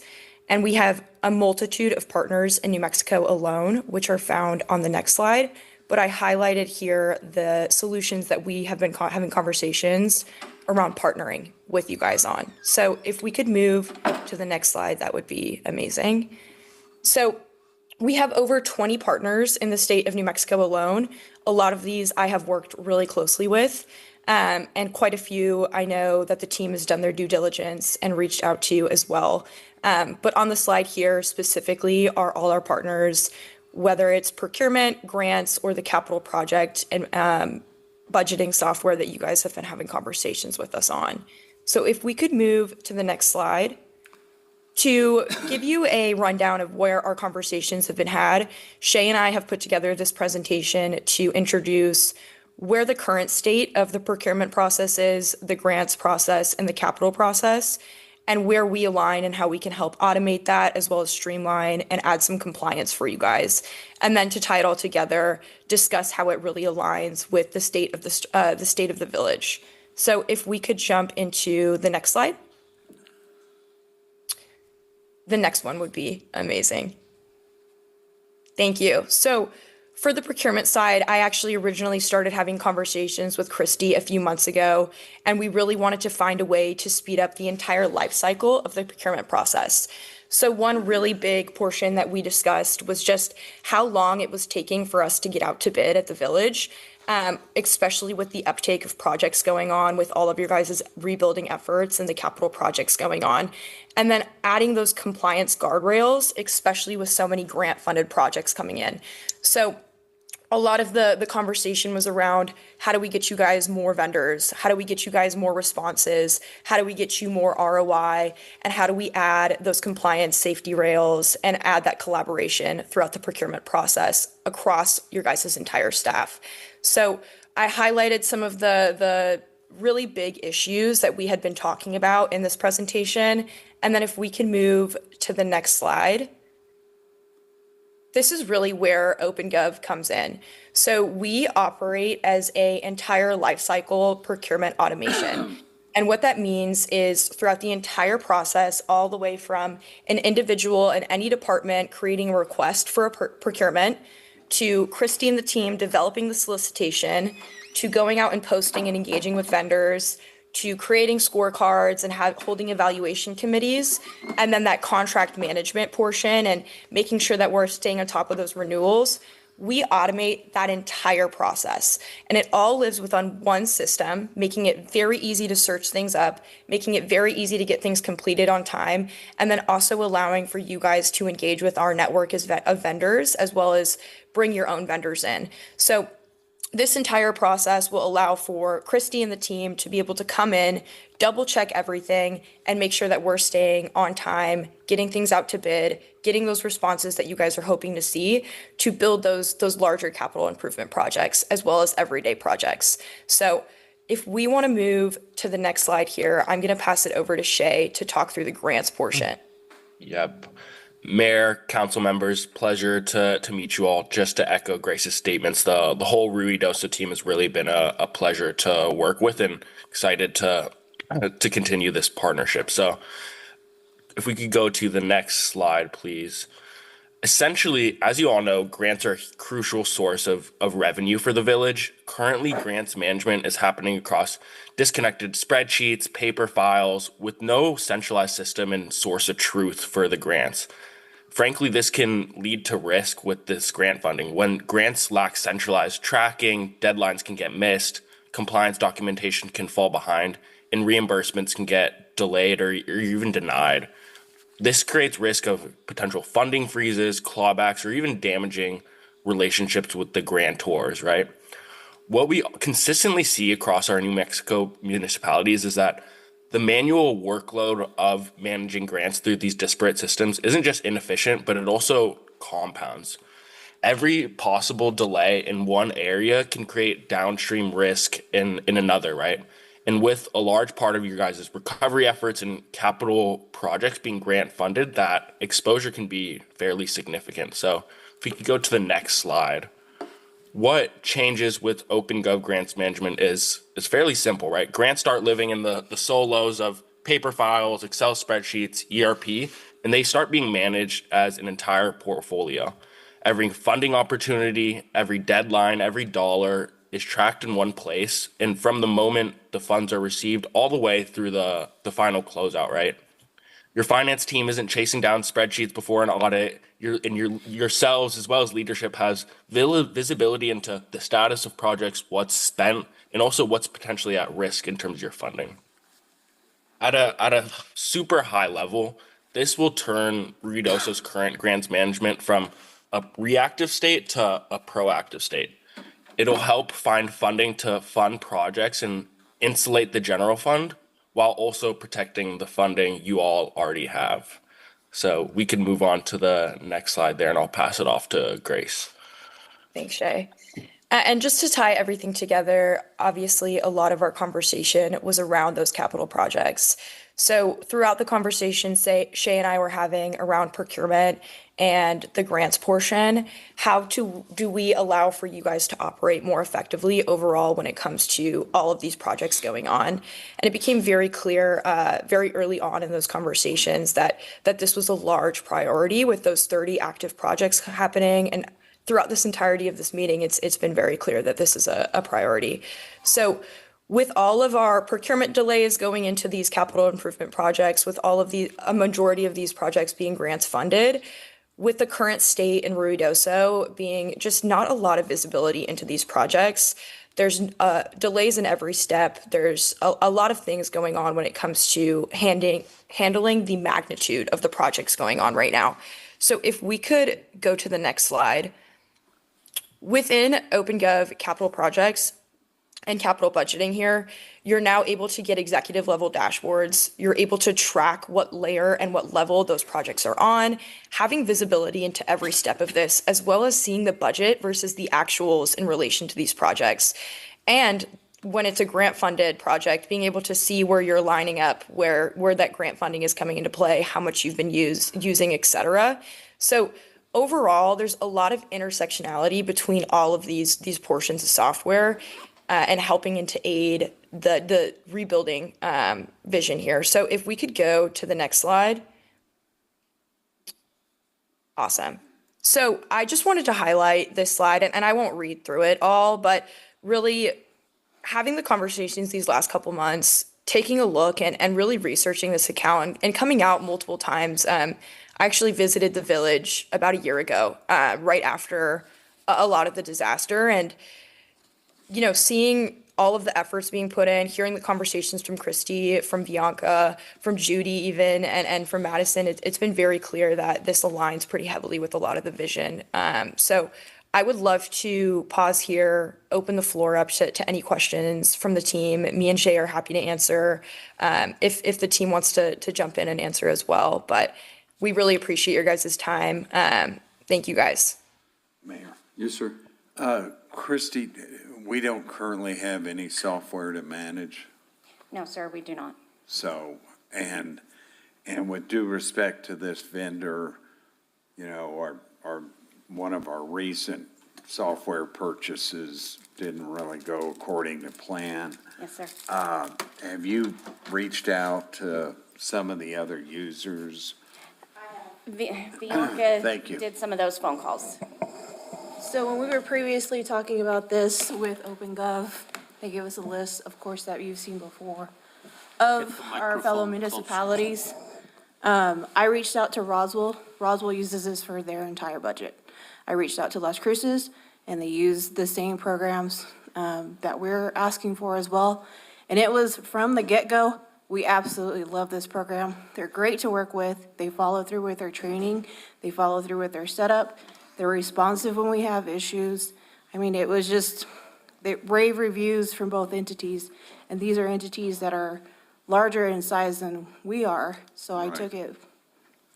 and we have a multitude of partners in New Mexico alone, which are found on the next slide. But I highlighted here the solutions that we have been having conversations around partnering with you guys on. So if we could move to the next slide, that would be amazing. So we have over 20 partners in the state of New Mexico alone. A lot of these I have worked really closely with. And quite a few I know that the team has done their due diligence and reached out to as well. But on the slide here specifically are all our partners, whether it's procurement, grants, or the capital project and budgeting software that you guys have been having conversations with us on. So if we could move to the next slide. To give you a rundown of where our conversations have been had, Shay and I have put together this presentation to introduce where the current state of the procurement process is, the grants process, and the capital process, and where we align and how we can help automate that as well as streamline and add some compliance for you guys. And then to tie it all together, discuss how it really aligns with the state of the state of the village. So if we could jump into the next slide. The next one would be amazing. Thank you. So for the procurement side, I actually originally started having conversations with Christy a few months ago, and we really wanted to find a way to speed up the entire life cycle of the procurement process. So one really big portion that we discussed was just how long it was taking for us to get out to bid at the village, especially with the uptake of projects going on with all of your guys' rebuilding efforts and the capital projects going on. And then adding those compliance guardrails, especially with so many grant-funded projects coming in. So a lot of the conversation was around how do we get you guys more vendors? How do we get you guys more responses? How do we get you more ROI? And how do we add those compliance safety rails and add that collaboration throughout the procurement process across your guys' entire staff? So I highlighted some of the really big issues that we had been talking about in this presentation. And then if we can move to the next slide. This is really where OpenGov comes in. So we operate as an entire lifecycle procurement automation. And what that means is throughout the entire process, all the way from an individual in any department creating a request for a procurement, to Christy and the team developing the solicitation, to going out and posting and engaging with vendors, to creating scorecards and holding evaluation committees, and then that contract management portion and making sure that we're staying on top of those renewals. We automate that entire process, and it all lives within one system, making it very easy to search things up, making it very easy to get things completed on time, and then also allowing for you guys to engage with our network of vendors, as well as bring your own vendors in. So this entire process will allow for Christy and the team to be able to come in, double check everything, and make sure that we're staying on time, getting things out to bid, getting those responses that you guys are hoping to see to build those larger capital improvement projects as well as everyday projects. So if we want to move to the next slide here, I'm going to pass it over to Shay to talk through the grants portion. Yep. Mayor, council members, pleasure to meet you all. Just to echo Grace's statements, the whole Ruidoso team has really been a pleasure to work with, and excited to continue this partnership. So if we could go to the next slide, please. Essentially, as you all know, grants are a crucial source of revenue for the village. Currently, grants management is happening across disconnected spreadsheets, paper files, with no centralized system and source of truth for the grants. Frankly, this can lead to risk with this grant funding. When grants lack centralized tracking, deadlines can get missed, compliance documentation can fall behind, and reimbursements can get delayed or even denied. This creates risk of potential funding freezes, clawbacks, or even damaging relationships with the grantors, right? What we consistently see across our New Mexico municipalities is that the manual workload of managing grants through these disparate systems isn't just inefficient, but it also compounds. Every possible delay in one area can create downstream risk in another, right? And with a large part of your guys' recovery efforts and capital projects being grant funded, that exposure can be fairly significant. So if we could go to the next slide. What changes with OpenGov grants management is fairly simple, right? Grants start living in the silos of paper files, Excel spreadsheets, ERP, and they start being managed as an entire portfolio. Every funding opportunity, every deadline, every dollar is tracked in one place, and from the moment the funds are received all the way through the final closeout, right? Your finance team isn't chasing down spreadsheets before an audit. Yourselves, as well as leadership, has visibility into the status of projects, what's spent, and also what's potentially at risk in terms of your funding. At a super high level, this will turn Ruidoso's current grants management from a reactive state to a proactive state. It'll help find funding to fund projects and insulate the general fund while also protecting the funding you all already have. So we can move on to the next slide there, and I'll pass it off to Grace. Thanks, Shay. And just to tie everything together, obviously, a lot of our conversation was around those capital projects. So throughout the conversation, Shay and I were having around procurement and the grants portion, how do we allow for you guys to operate more effectively overall when it comes to all of these projects going on? And it became very clear very early on in those conversations that this was a large priority with those 30 active projects happening. And throughout this entirety of this meeting, it's been very clear that this is a priority. So with all of our procurement delays going into these capital improvement projects, with all of a majority of these projects being grants funded, with the current state in Ruidoso being just not a lot of visibility into these projects, there's delays in every step. There's a lot of things going on when it comes to handling the magnitude of the projects going on right now. So if we could go to the next slide. Within OpenGov capital projects and capital budgeting here, you're now able to get executive level dashboards. You're able to track what layer and what level those projects are on, having visibility into every step of this, as well as seeing the budget versus the actuals in relation to these projects. And when it's a grant funded project, being able to see where you're lining up, where that grant funding is coming into play, how much you've been using, et cetera. So overall, there's a lot of intersectionality between all of these portions of software and helping to aid the rebuilding vision here. So if we could go to the next slide. Awesome. So I just wanted to highlight this slide, and I won't read through it all, but really having the conversations these last couple months, taking a look and really researching this account and coming out multiple times. I actually visited the village about a year ago, right after a lot of the disaster, and seeing all of the efforts being put in, hearing the conversations from Christy, from Bianca, from Judy even, and from Madison, it's been very clear that this aligns pretty heavily with a lot of the vision. So I would love to pause here, open the floor up to any questions from the team. Me and Shay are happy to answer if the team wants to jump in and answer as well. But we really appreciate your guys' time. Thank you, guys. Mayor. Yes, sir. Christy, we don't currently have any software to manage. No, sir, we do not. So, and with due respect to this vendor, our one of our recent software purchases didn't really go according to plan. Yes, sir. Have you reached out to some of the other users? Bianca Thank you. did some of those phone calls. So when we were previously talking about this with OpenGov, they gave us a list, of course, that you've seen before, of our fellow municipalities. I reached out to Roswell. Roswell uses this for their entire budget. I reached out to Las Cruces, and they use the same programs that we're asking for as well. And it was from the get-go, we absolutely love this program. They're great to work with. They follow through with their training. They follow through with their setup. They're responsive when we have issues. I mean, it was just rave reviews from both entities. And these are entities that are larger in size than we are. So I took it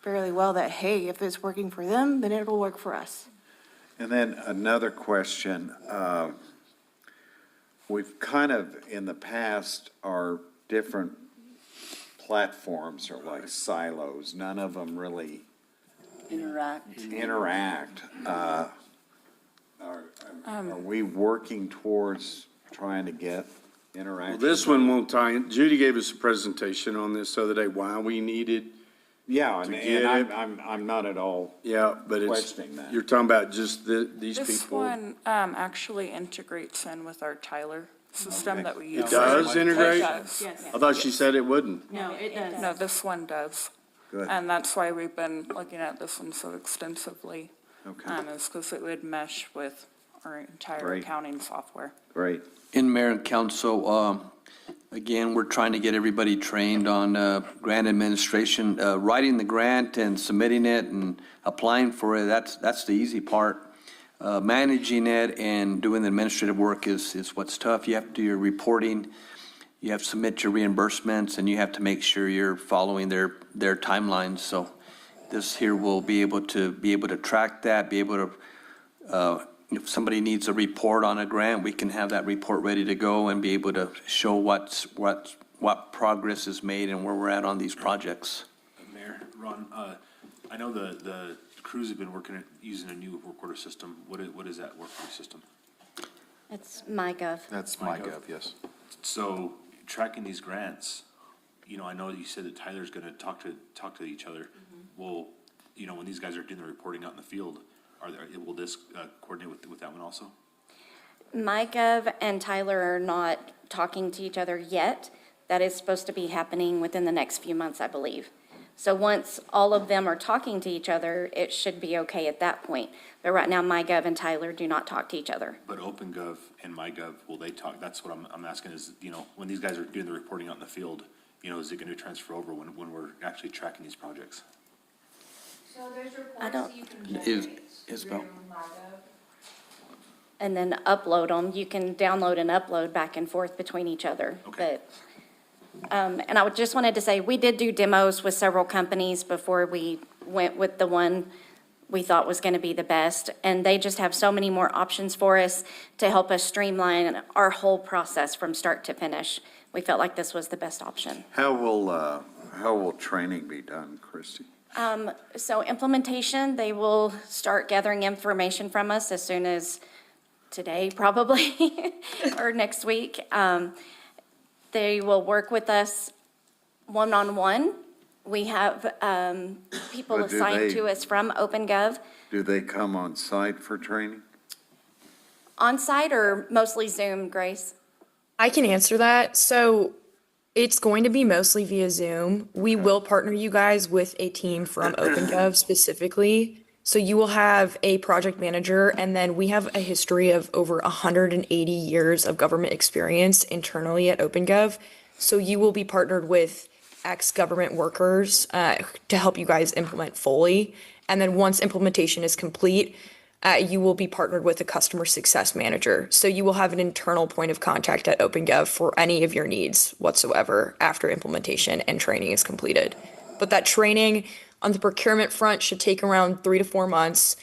fairly well that, hey, if it's working for them, then it'll work for us. And then another question. We've kind of, in the past, our different platforms are like silos. None of them really interact. Are we working towards trying to get interaction? Well, this one won't tie in. Judy gave us a presentation on this the other day, why we needed. Yeah, to and get it. I'm not at all but questioning that. You're talking about just these people. This one actually integrates in with our Tyler system that we use. It does integrate? It does. I thought she said it wouldn't. No, it does. No, this one does. Good. And that's why we've been looking at this one so extensively. Okay. Is because it would mesh with our entire Great. accounting software. Great. In Mayor and Council, again, we're trying to get everybody trained on grant administration. Writing the grant and submitting it and applying for it, that's the easy part. Managing it and doing the administrative work is what's tough. You have to do your reporting, you have to submit your reimbursements, and you have to make sure you're following their timelines. So this here will be able to track that, be able to, if somebody needs a report on a grant, we can have that report ready to go and be able to show what progress is made and where we're at on these projects. Mayor, Ron, I know the crews have been using a new work order system. What is that work order system? It's MyGov. That's MyGov, yes. So tracking these grants, I know you said that Tyler's gonna talk to each other. Well, when these guys are doing the reporting out in the field, will this coordinate with that one also? MyGov and Tyler are not talking to each other yet. That is supposed to be happening within the next few months, I believe. So once all of them are talking to each other, it should be okay at that point. But right now, MyGov and Tyler do not talk to each other. But OpenGov and MyGov, will they talk? That's what I'm asking is, when these guys are doing the reporting out in the field, is it gonna transfer over when we're actually tracking these projects? So there's I don't- reports you can Is- generate Isabel. through MyGov. And then upload them. You can download and upload back and forth between each other. Okay. And I just wanted to say, we did do demos with several companies before we went with the one we thought was going to be the best. And they just have so many more options for us to help us streamline our whole process from start to finish. We felt like this was the best option. How will training be done, Christie? So implementation, they will start gathering information from us as soon as today, probably, or next week. They will work with us one-on-one. We have people But do assigned they- to us from OpenGov. Do they come on site for training? On-site or mostly Zoom, Grace? I can answer that. So it's going to be mostly via Zoom. We will partner you guys with a team from OpenGov specifically. So you will have a project manager, and then we have a history of over 180 years of government experience internally at OpenGov. So you will be partnered with ex-government workers to help you guys implement fully. And then once implementation is complete, you will be partnered with a customer success manager. So you will have an internal point of contact at OpenGov for any of your needs whatsoever after implementation and training is completed. But that training on the procurement front should take around 3 to 4 months.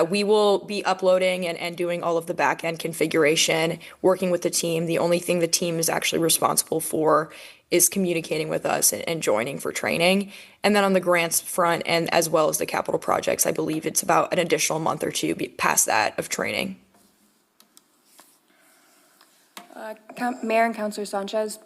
We will be uploading and doing all of the back end configuration, working with the team. The only thing the team is actually responsible for is communicating with us and joining for training. And then on the grants front and as well as the capital projects, I believe it's about an additional month or two past that of training. Mayor and Councilor Sanchez,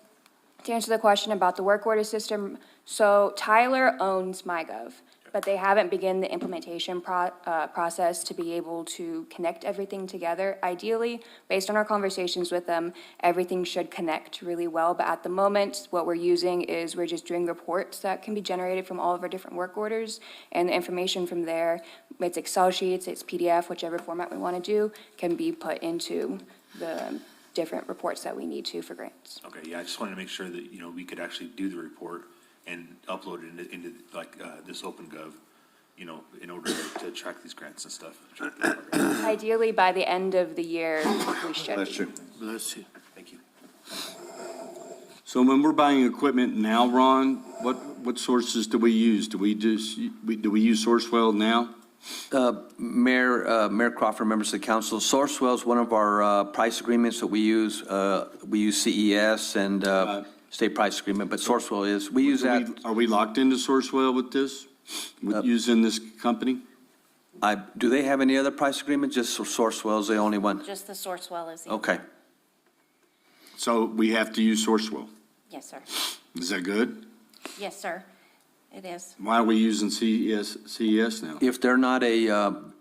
to answer the question about the work order system, so Tyler owns MyGov, but they haven't begun the implementation process to be able to connect everything together. Ideally, based on our conversations with them, everything should connect really well, but at the moment, what we're using is we're just doing reports that can be generated from all of our different work orders, and the information from there, it's Excel sheets, it's PDF, whichever format we want to do, can be put into the different reports that we need to for grants. Okay, yeah, I just wanted to make sure that, we could actually do the report and upload it into this OpenGov, in order to track these grants and stuff. Ideally, by the end of the year, we should. Bless you. Bless you. Thank you. So when we're buying equipment now, Ron, what sources do we use? Do we use Sourcewell now? Mayor Crawford, members of the council, Sourcewell is one of our price agreements that we use. We use CES and state price agreement, but Sourcewell is, we use that. Are we locked into Sourcewell with this, using this company? Do they have any other price agreement? Just Sourcewell is the only one? Just the Sourcewell is. Okay. So we have to use Sourcewell. Yes, sir. Is that good? Yes, sir. It is. Why are we using CES now? If they're not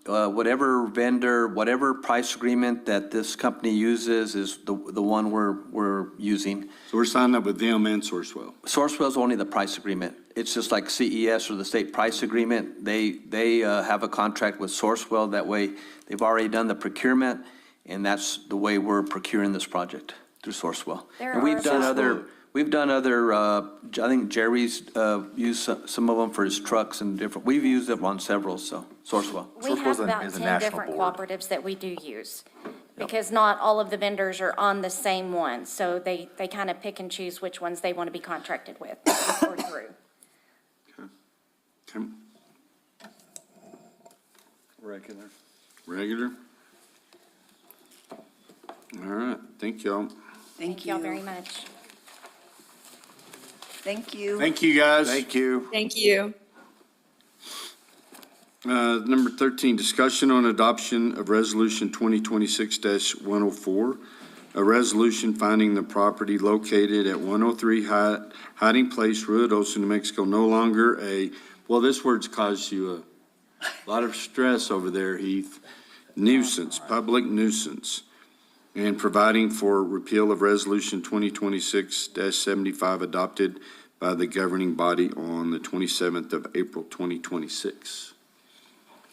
whatever vendor, whatever price agreement that this company uses is the one we're using. So we're signing up with them and Sourcewell. Sourcewell is only the price agreement. It's just like CES or the state price agreement. They have a contract with Sourcewell. That way, they've already done the procurement, and that's the way we're procuring this project, through Sourcewell. There And we've are done some- other, I think Jerry's used some of them for his trucks and different, we've used them on several, so, Sourcewell. We Sourcewell's have a- about is a 10 national different board. cooperatives that we do use, because not all of the vendors are on the same one, so they kind of pick and choose which ones they want to be contracted with or through. Okay. Regular. Regular? All right, thank y'all. Thank y'all very much. Thank you. Thank you, guys. Thank you. Thank you. Number 13, discussion on adoption of Resolution 2026-104, a resolution finding the property located at 103 Hiding Place, Ruidoso, New Mexico, no longer well, this word's caused you a lot of stress over there, Heath, nuisance, public nuisance, and providing for repeal of Resolution 2026-75 adopted by the governing body on the 27th of April, 2026.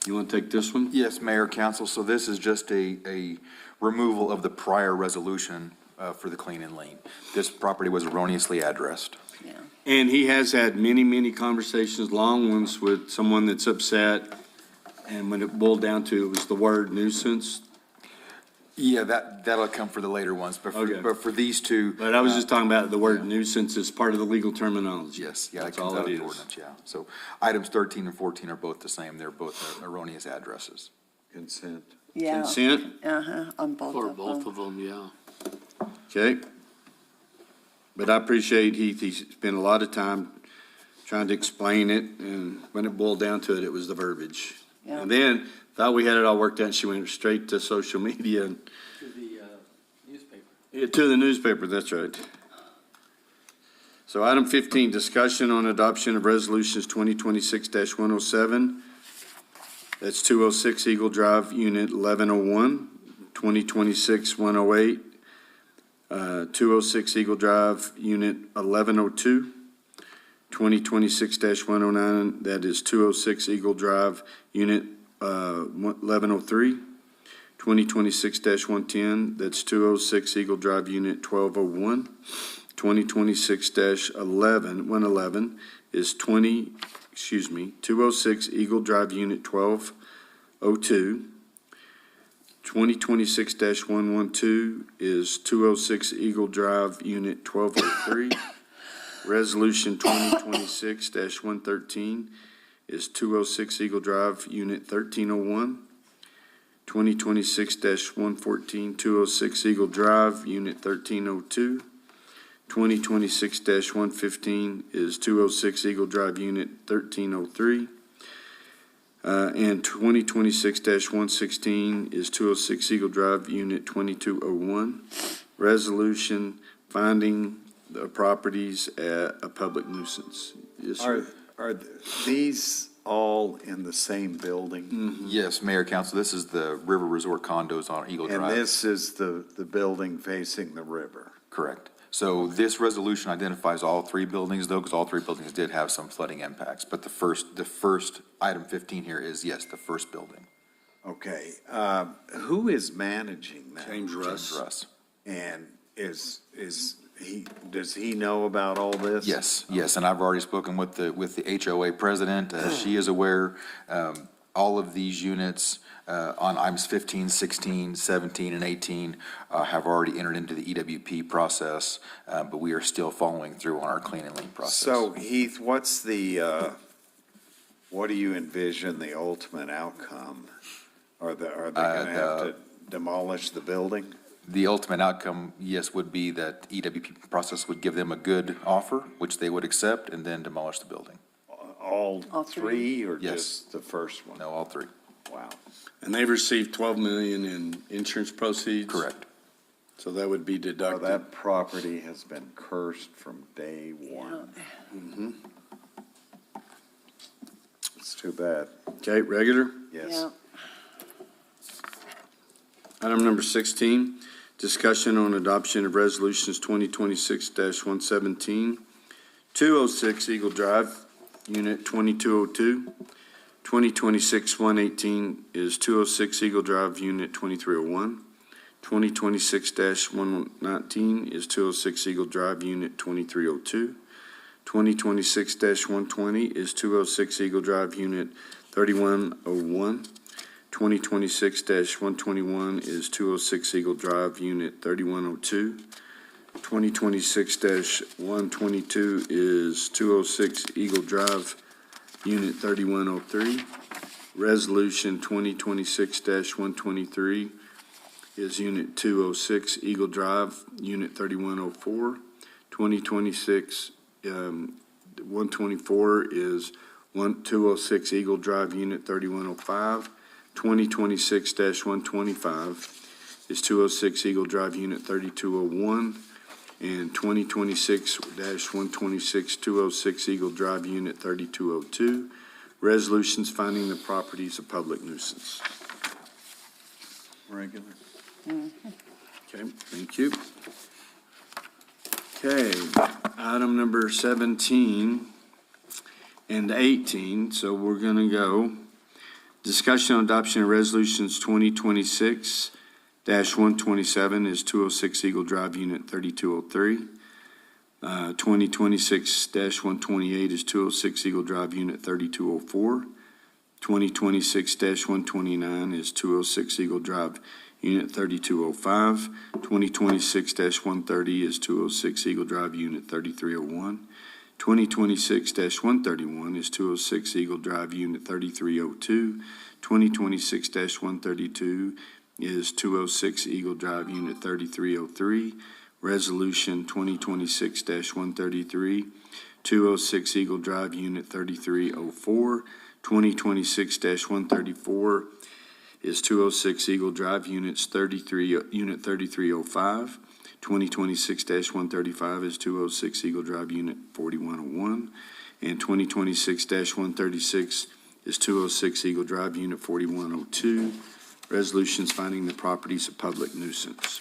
You want to take this one? Yes, Mayor, Council, so this is just a removal of the prior resolution for the clean and lean. This property was erroneously addressed. And he has had many, many conversations, long ones, with someone that's upset. And when it boiled down to, it was the word nuisance. Yeah, that'll come for the later ones, Okay. but for these two. But I was just talking about the word nuisance as part of the legal terminology. Yes, yeah, it That's comes all out of it the is. ordinance, yeah. So items 13 and 14 are both the same. They're both erroneous addresses. Consent. Yeah. Consent? On both For of both them. of them, yeah. Okay. But I appreciate Heath, he spent a lot of time trying to explain it, and when it boiled down to it, it was the verbiage. Yeah. And then, thought we had it all worked out, and she went straight to social media and. To the newspaper. Yeah, to the newspaper, that's right. So item 15, discussion on adoption of resolutions 2026-107. That's 206 Eagle Drive, Unit 1101, 2026-108, 206 Eagle Drive, Unit 1102, 2026-109, that is 206 Eagle Drive, Unit 1103, 2026-110, that's 206 Eagle Drive, Unit 1201. 2026-111 is 206 Eagle Drive, Unit 1202. 2026-112 is 206 Eagle Drive, Unit 1203. Resolution 2026-113 is 206 Eagle Drive, Unit 1301. 2026-114, 206 Eagle Drive, Unit 1302. 2026-115 is 206 Eagle Drive, Unit 1303. And 2026-116 is 206 Eagle Drive, Unit 2201. Resolution finding the properties a public nuisance. Yes, sir. Are these all in the same building? Yes, Mayor, Council, this is the River Resort condos on Eagle Drive. And this is the building facing the river? Correct. So this resolution identifies all three buildings, though, because all three buildings did have some flooding impacts. But the first item 15 here is, yes, the first building. Okay, who is managing that? James Russ. James Russ. And does he know about all this? Yes, yes, and I've already spoken with the HOA president. She is aware. All of these units on items 15, 16, 17, and 18 have already entered into the EWP process, but we are still following through on our clean and lean process. So Heath, what do you envision the ultimate outcome? Are they gonna have to demolish the building? The ultimate outcome, yes, would be that EWP process would give them a good offer, which they would accept, and then demolish the building. All three, or Yes. just the first one? No, all three. Wow. And they've received $12 million in insurance proceeds? Correct. So that would be Well, deducted. that property has been cursed from day one. It's too bad. Okay, regular? Yes. Yeah. Item number 16, discussion on adoption of resolutions 2026-117, 206 Eagle Drive, Unit 2202. 2026-118 is 206 Eagle Drive, Unit 2301. 2026-119 is 206 Eagle Drive, Unit 2302. 2026-120 is 206 Eagle Drive, Unit 3101. 2026-121 is 206 Eagle Drive, Unit 3102. 2026-122 is 206 Eagle Drive, Unit 3103. Resolution 2026-123 is Unit 206 Eagle Drive, Unit 3104. 124 is 206 Eagle Drive, Unit 3105. 2026-125 is 206 Eagle Drive, Unit 3201. And 2026-126, 206 Eagle Drive, Unit 3202. Resolutions finding the properties a public nuisance. Regular. Okay, thank you. Okay, item number 17 and 18, so we're going to go. Discussion on adoption of resolutions 2026-127 is 206 Eagle Drive, Unit 3203. 2026-128 is 206 Eagle Drive, Unit 3204. 2026-129 is 206 Eagle Drive, Unit 3205. 2026-130 is 206 Eagle Drive, Unit 3301. 2026-131 is 206 Eagle Drive, Unit 3302. 2026-132 is 206 Eagle Drive, Unit 3303. Resolution 2026-133, 206 Eagle Drive, Unit 3304. 2026-134 is 206 Eagle Drive, Unit 3305. 2026-135 is 206 Eagle Drive, Unit 4101. And 2026-136 is 206 Eagle Drive, Unit 4102. Resolutions finding the properties a public nuisance.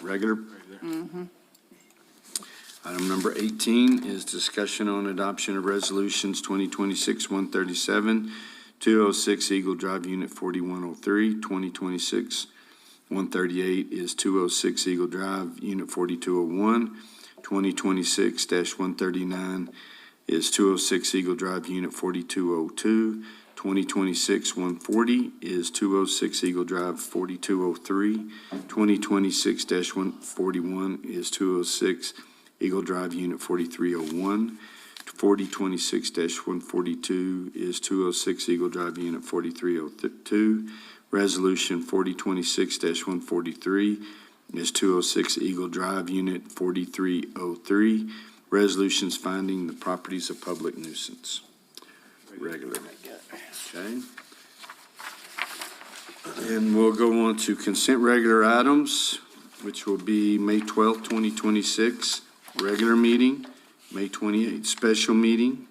Regular? Item number 18 is discussion on adoption of resolutions 2026-137, 206 Eagle Drive, Unit 4103. 2026-138 is 206 Eagle Drive, Unit 4201. 2026-139 is 206 Eagle Drive, Unit 4202. 2026-140 is 206 Eagle Drive, 4203. 2026-141 is 206 Eagle Drive, Unit 4301. 4026-142 is 206 Eagle Drive, Unit 4302. Resolution 4026-143 is 206 Eagle Drive, Unit 4303. Resolutions finding the properties a public nuisance. Regular. Okay. And we'll go on to consent regular items, which will be May 12th, 2026, regular meeting, May 28th, special meeting,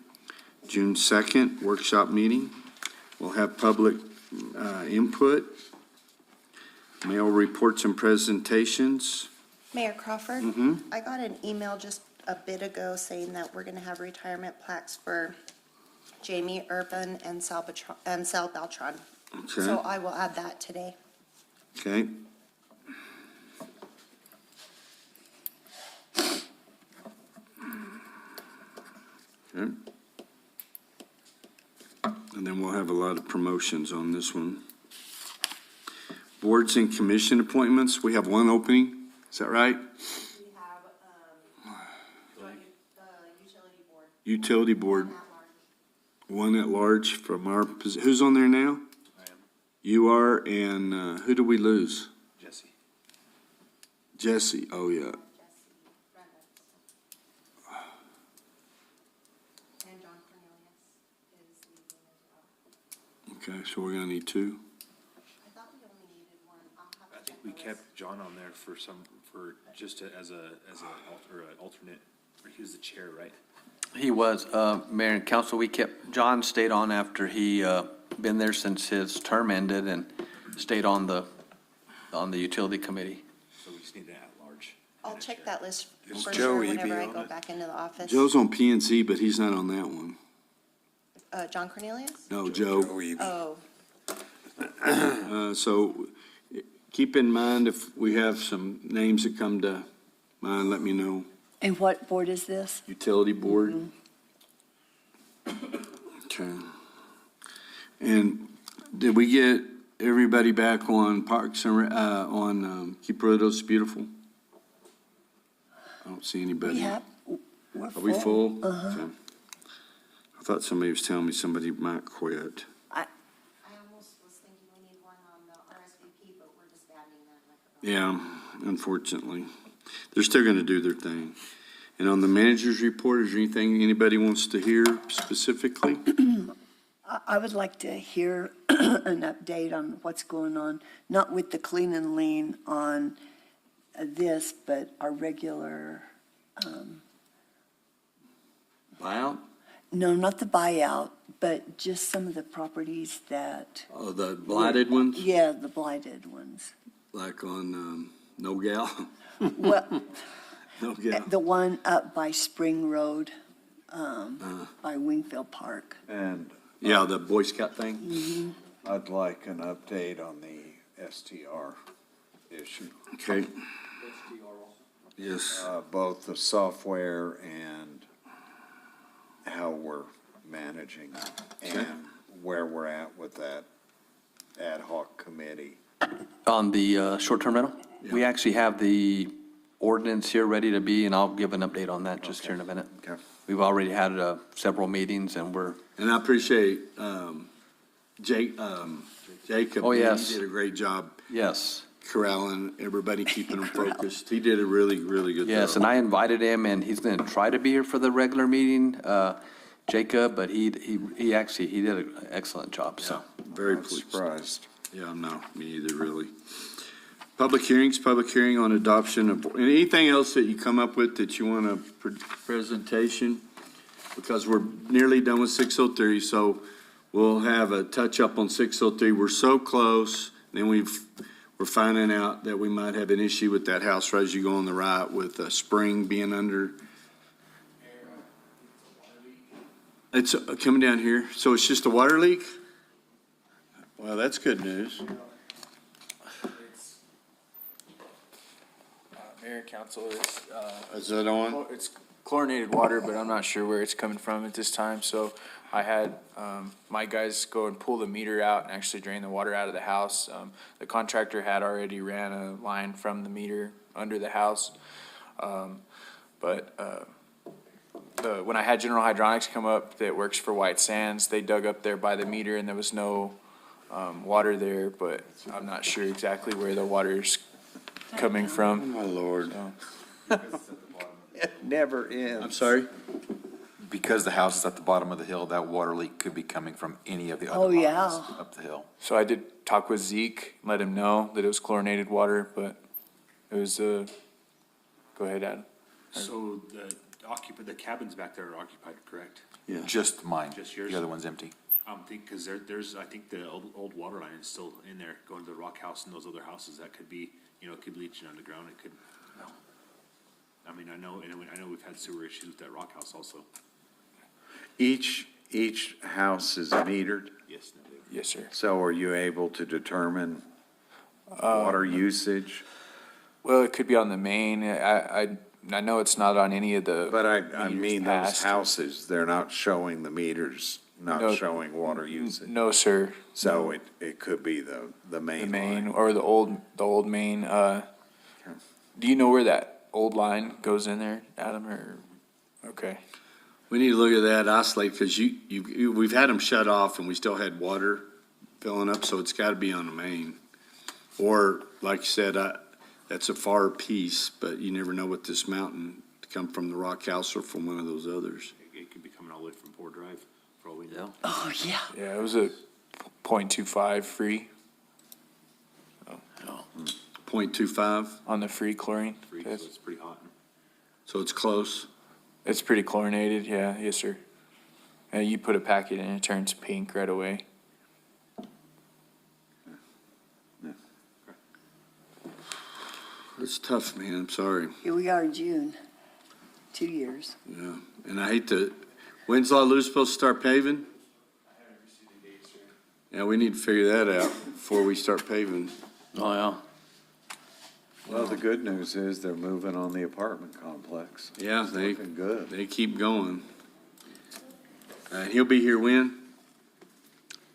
June 2nd, workshop meeting. We'll have public input, mail reports and presentations. Mayor Crawford? Mm-hmm. I got an email just a bit ago saying that we're gonna have retirement plaques for Jamie Urban and Sal Beltran. Okay. So I will add that today. Okay. Okay. And then we'll have a lot of promotions on this one. Boards and commission appointments, we have one opening, is that right? We have, utility board. Utility board, one at large from our, who's on there now? I am. You are, and who do we lose? Jesse. Jesse, oh yeah. And John Cornelius is leaving as well. Okay, so we're gonna need two. I thought we only needed one. I'll have I to think check we the kept list. John on there for just as an alternate, or he was the chair, right? He was, Mayor and Council, John stayed on after he been there since his term ended and stayed on the utility committee. So we just need an at-large. I'll check that list Is for Joe sure Eby whenever I on go it? back into the office. Joe's on PNC, but he's not on that one. John Cornelius? No, Joe. Oh, So keep in mind, if we have some names that come to mind, let me know. And what board is this? Utility Board. Okay. And did we get everybody back on Parks and, Keep Ruidoso Beautiful? I don't see anybody. We're Are we full? Uh-huh. Okay. I thought somebody was telling me somebody might quit. I almost was thinking we need one on the RSVP, but we're disbanding that. Yeah, unfortunately. They're still going to do their thing. And on the manager's report, is there anything anybody wants to hear specifically? I would like to hear an update on what's going on, not with the clean and lean on this, but our regular, Buyout? no, not the buyout, but just some of the properties that. Oh, the blighted ones? Yeah, the blighted ones. Like on No Gal? Well, No Gal. the one up by Spring Road, by Wingfield Park. And Yeah, the Boy Scout thing? I'd like an update on the STR issue. Okay. Yes. Both the software and how we're managing it, and where we're at with that ad hoc committee. On the short-term rental, we actually have the ordinance here ready to be, and I'll give an update on that just here in a minute. Okay. We've already had several meetings, and we're, And I appreciate Jacob. Oh, yes. He did a great job yes. corralling everybody, keeping them focused. He did a really, really good job. Yes, and I invited him, and he's going to try to be here for the regular meeting, Jacob, but he did an excellent job, so. Very I'm pleased. surprised. Yeah, no, me either, really. Public hearing on adoption of, anything else that you come up with that you want a presentation? Because we're nearly done with 603, so we'll have a touch-up on 603. We're so close, then we're finding out that we might have an issue with that house right as you go on the right with a spring being under. It's coming down here, so it's just a water leak? Well, that's good news. Mayor, council, Is that on? it's chlorinated water, but I'm not sure where it's coming from at this time. So I had my guys go and pull the meter out and actually drain the water out of the house. The contractor had already ran a line from the meter under the house. When I had General Hydronics come up that works for White Sands, they dug up there by the meter and there was no water there, but I'm not sure exactly where the water's coming from. My Lord. It never ends. I'm sorry? Because the house is at the bottom of the hill, that water leak could be coming from any of the Oh, other yeah. lines up the hill. So I did talk with Zeke, let him know that it was chlorinated water, but it was, go ahead, Adam. So the cabins back there are occupied, correct? Yeah. Just mine. Just yours? The other one's empty. Because I think the old water line is still in there, going to the Rock House and those other houses. That could be, it could be leaching underground. It could, I mean, I know we've had sewer issues with that Rock House also. Each house is metered, Yes, no, they- Yes, sir. so are you able to determine water usage? Well, it could be on the main. I know it's not on any of the. But I meters mean, those past. houses, they're not showing the meters, No. not showing water usage. No, sir. So it could be the The main main, line. or the old main. Do you know where that old line goes in there, Adam, or, okay. We need to look at that, isolate, because we've had them shut off and we still had water filling up, so it's got to be on the main. Or, like you said, that's a far piece, but you never know with this mountain to come from the Rock House or from one of those others. it could be coming all the way from Port Drive, for all we know. Oh, yeah. Yeah, it was a .25 free 0.25, on the free chlorine. Free, so it's pretty hot. so it's close. It's pretty chlorinated, yeah, yes, sir. And you put a packet in, it turns pink right away. It's tough, man, I'm sorry. Here we are in June, 2 years. Yeah, and I hate to, when's La Luz supposed to start paving? Yeah, we need to figure that out before we start paving. Oh, yeah. Well, the good news is they're moving on the apartment complex. Yeah, they, Looking good. they keep going. He'll be here when?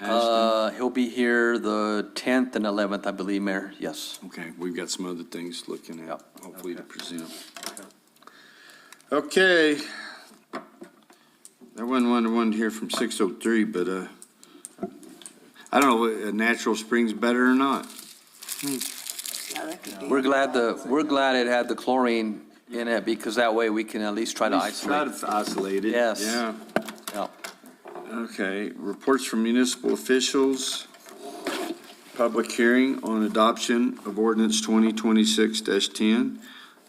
Ashton? He'll be here the 10th and 11th, I believe, Mayor, yes. Okay, we've got some other things looking at, Yep. hopefully to present. Okay. There wasn't one here from 603, but, I don't know, Natural Springs better or not? We're glad it had the chlorine in it, because that way we can at least try to isolate. Try to isolate it. Yes. Yeah. Yeah. Okay, reports from municipal officials. Public hearing on adoption of ordinance 2026-10,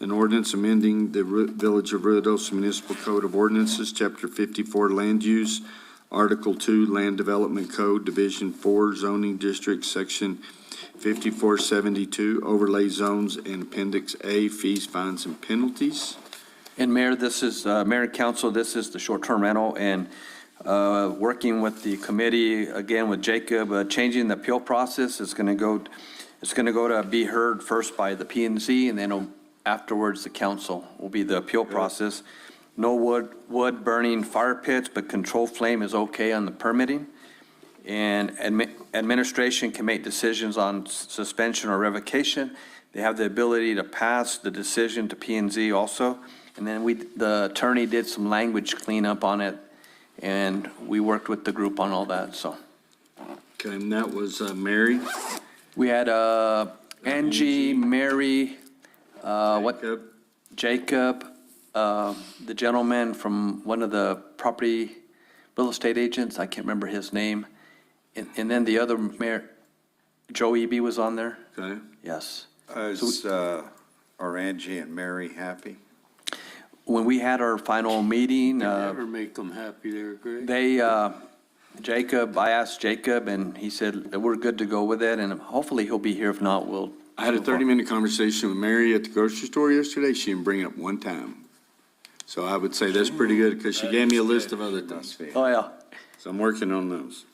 an ordinance amending the Village of Ruidoso Municipal Code of Ordinances, Chapter 54, Land Use, Article 2, Land Development Code, Division 4, Zoning District, Section 5472, Overlay Zones, and Appendix A, Fees, Fines, and Penalties. And Mayor, this is, Mayor and Council, this is the short-term rental, and working with the committee, again with Jacob, changing the appeal process, it's gonna go to be heard first by the P and Z, and then afterwards the council will be the appeal process. No wood burning fire pits, but controlled flame is okay on the permitting. And administration can make decisions on suspension or revocation. They have the ability to pass the decision to P and Z also. And then the attorney did some language cleanup on it, and we worked with the group on all that, so. Okay, and that was Mary. We had Angie, Mary, Jacob, the gentleman from one of the property real estate agents, I can't remember his name. And then the other mayor, Joe Eby was on there, Okay. yes. Are Angie and Mary happy? When we had our final meeting, Never make them happy there, Greg. Jacob, I asked Jacob, and he said, we're good to go with it, and hopefully he'll be here. If not, we'll. I had a 30-minute conversation with Mary at the grocery store yesterday. She didn't bring it up one time. So I would say that's pretty good, because she gave me a list of other things. Oh, yeah. So I'm working on those.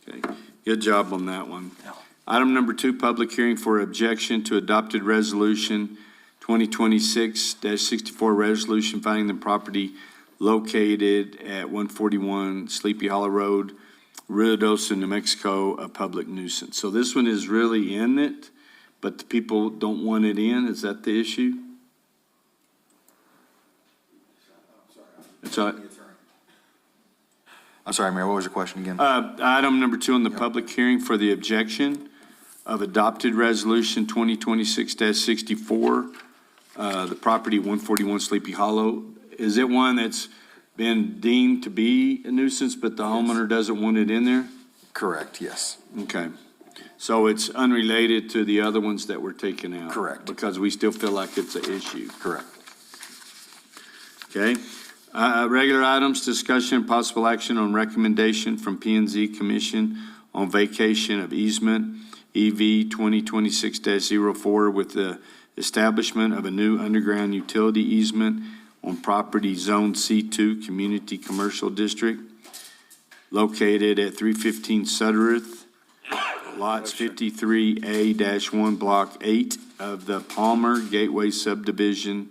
Okay, good job on that one. Yeah. Item number 2, public hearing for objection to adopted resolution 2026-64, resolution finding the property located at 141 Sleepy Hollow Road, Ruidoso, New Mexico, a public nuisance. So this one is really in it, but the people don't want it in. Is that the issue? It's all right. I'm sorry, Mayor, what was your question again? Item number 2 on the public hearing for the objection of adopted resolution 2026-64, the property 141 Sleepy Hollow. Is it one that's been deemed to be a nuisance, but the homeowner doesn't want it in there? Correct, yes. Okay. So it's unrelated to the other ones that were taken out? Correct. Because we still feel like it's an issue? Correct. Okay. Regular items, discussion and possible action on recommendation from P and Z Commission on vacation of easement, EV 2026-04, with the establishment of a new underground utility easement on property Zone C2 Community Commercial District located at 315 Suttereth, lots 53A-1, Block 8 of the Palmer Gateway Subdivision,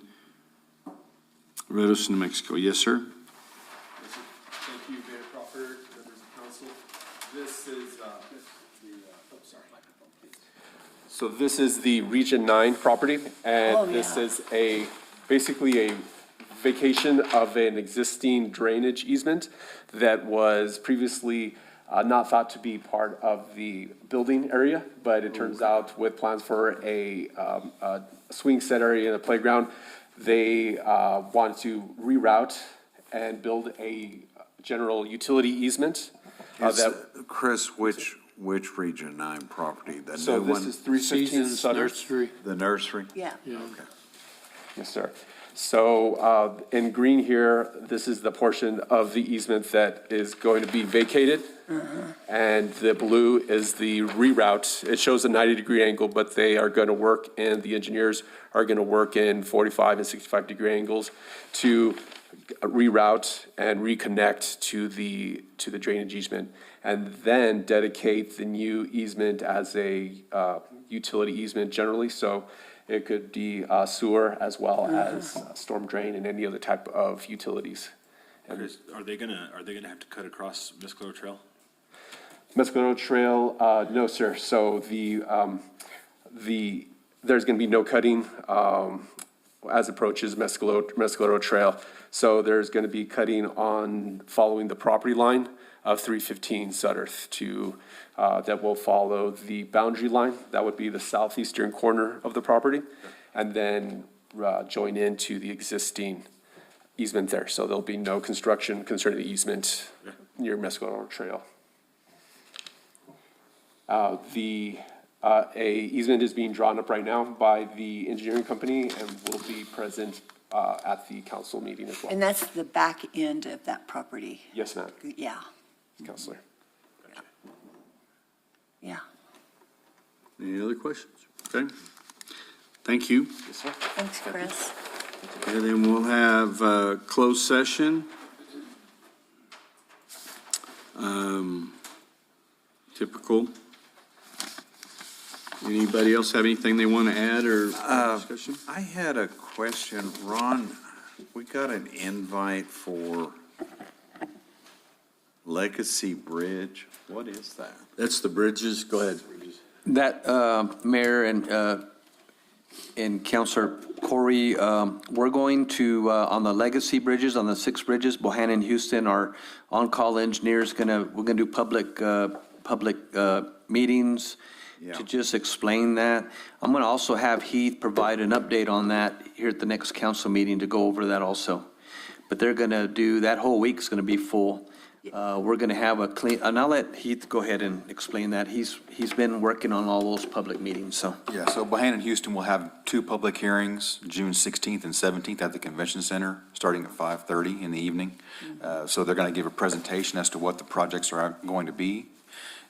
Ruidoso, New Mexico. Yes, sir? Thank you, Mayor Crawford, members of council. This is, So this is the Region 9 property, and this is basically a vacation of an existing drainage easement that was previously not thought to be part of the building area, but it turns out with plans for a swing set area and a playground, they want to reroute and build a general utility easement. Chris, which Region 9 property? The So new this one? is 315 Sutter. Nursery. The nursery? Yeah. Okay. Yes, sir. So in green here, this is the portion of the easement that is going to be vacated. And the blue is the reroute. It shows a 90-degree angle, but they are going to work, and the engineers are going to work in 45 and 65-degree angles to reroute and reconnect to the drainage easement. and then dedicate the new easement as a utility easement generally. So it could be sewer as well as storm drain and any other type of utilities. Are they gonna have to cut across Mescalero Trail? Mescalero Trail, no, sir. So there's gonna be no cutting, as approaches Mescalero Trail. So there's gonna be cutting on following the property line of 315 Sutter to, that will follow the boundary line. That would be the southeastern corner of the property. And then, join into the existing easement there. So there'll be no construction concerning the easement near Mescalero Trail. A easement is being drawn up right now by the engineering company and will be present at the council meeting as well. And that's the back end of that property. Yes, ma'am, Yeah, Counselor. yeah. Any other questions? Okay. Thank you. Yes, sir. Thanks, Chris. And then we'll have closed session. Typical. Anybody else have anything they want to add or discussion? I had a question. Ron, we got an invite for Legacy Bridge. What is that? That's the bridges. Go ahead. That, Mayor and Counselor Corey, we're going to, on the legacy bridges, on the 6 bridges, Bohannon, Houston, our on-call engineer's we're gonna do public meetings to just explain that. I'm gonna also have Heath provide an update on that here at the next council meeting to go over that also. But they're gonna do, that whole week's gonna be full. We're gonna have a clean, and I'll let Heath go ahead and explain that. He's been working on all those public meetings, so. Yeah, so Bohannon, Houston will have 2 public hearings, June 16th and 17th at the Convention Center, starting at 5:30 in the evening. So they're going to give a presentation as to what the projects are going to be,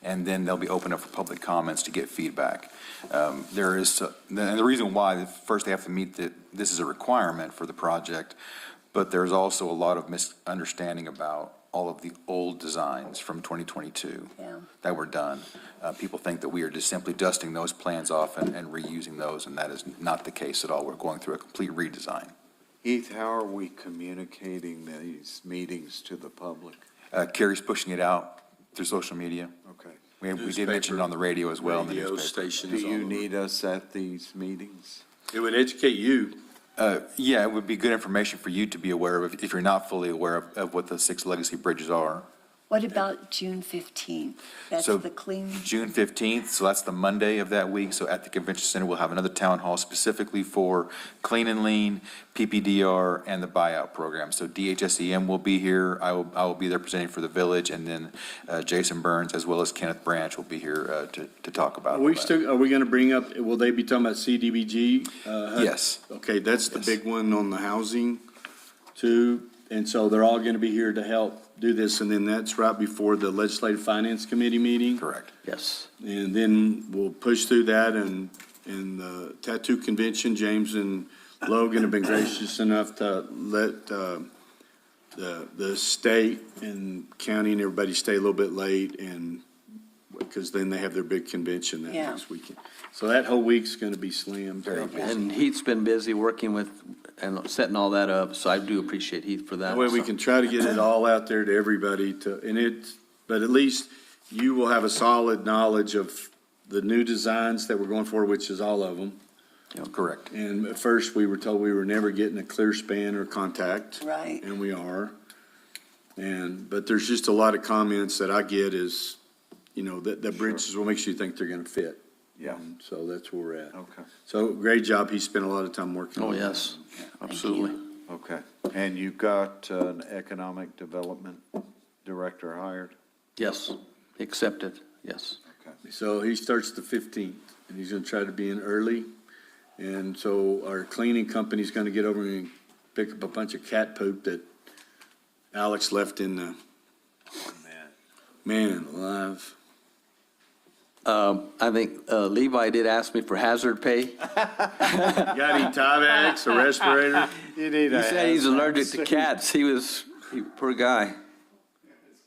and then they'll be open up for public comments to get feedback. And the reason why, first they have to meet that this is a requirement for the project, but there's also a lot of misunderstanding about all of the old designs from 2022 that were done. People think that we are just simply dusting those plans off and reusing those, and that is not the case at all. We're going through a complete redesign. Heath, how are we communicating these meetings to the public? Carrie's pushing it out through social media. Okay. We did mention it on the radio as well. in the Radio newspaper. stations. Do you need us at these meetings? It would educate you. Yeah, it would be good information for you to be aware of if you're not fully aware of what the 6 legacy bridges are. What about June 15th? That's So, the clean, June 15th, so that's the Monday of that week. So at the Convention Center, we'll have another town hall specifically for Clean and Lean, PPDR, and the buyout program. So DHSEM will be here. I will be there presenting for the village, and then Jason Burns as well as Kenneth Branch will be here to talk about all that. Are we going to bring up, will they be talking about CDBG? Yes. Okay, that's the Yes. big one on the housing too. And so they're all going to be here to help do this. And then that's right before the Legislative Finance Committee meeting. Correct. Yes. And then we'll push through that and the tattoo convention, James and Logan have been gracious enough to let the state and county and everybody stay a little bit late, and because then they have their big convention that Yeah. next weekend. So that whole week's going to be slammed. And Heath's been busy working with and setting all that up, so I do appreciate Heath for that. That way we can try to get it all out there to everybody but at least you will have a solid knowledge of the new designs that we're going for, which is all of them. Correct. And at first, we were told we were never getting a clear span or contact. right? And we are. But there's just a lot of comments that I get is, that bridges will make you think they're gonna fit. Yeah. And so that's where we're at. Okay. So great job. He spent a lot of time working on Oh, that. yes, absolutely. Okay. And you've got an economic development director hired? Yes, accepted, yes. So he starts the 15th, and he's gonna try to be in early. And so our cleaning company's gonna get over and pick up a bunch of cat poop that Alex left in the, man alive. I think Levi did ask me for hazard pay. Got any Tyvek, a respirator? You need He said he's allergic to cats. Poor guy.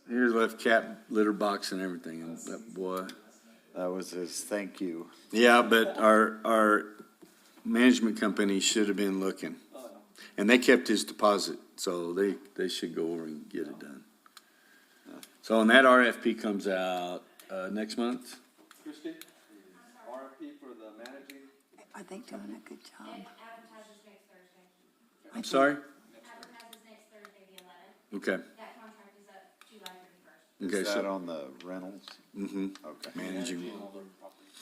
Here's left cat litter box and everything, and that boy. That was his thank you. Yeah, but our management company should have been looking. And they kept his deposit, so they should go over and get it done. So, and that RFP comes out, next month? Christie, RFP for the managing? Are they doing a good job? Advertises next Thursday. I'm sorry? Advertises next Thursday, the 11th. Okay, That contract is up July 31st. okay, Is that so, on the rentals? Okay. managing,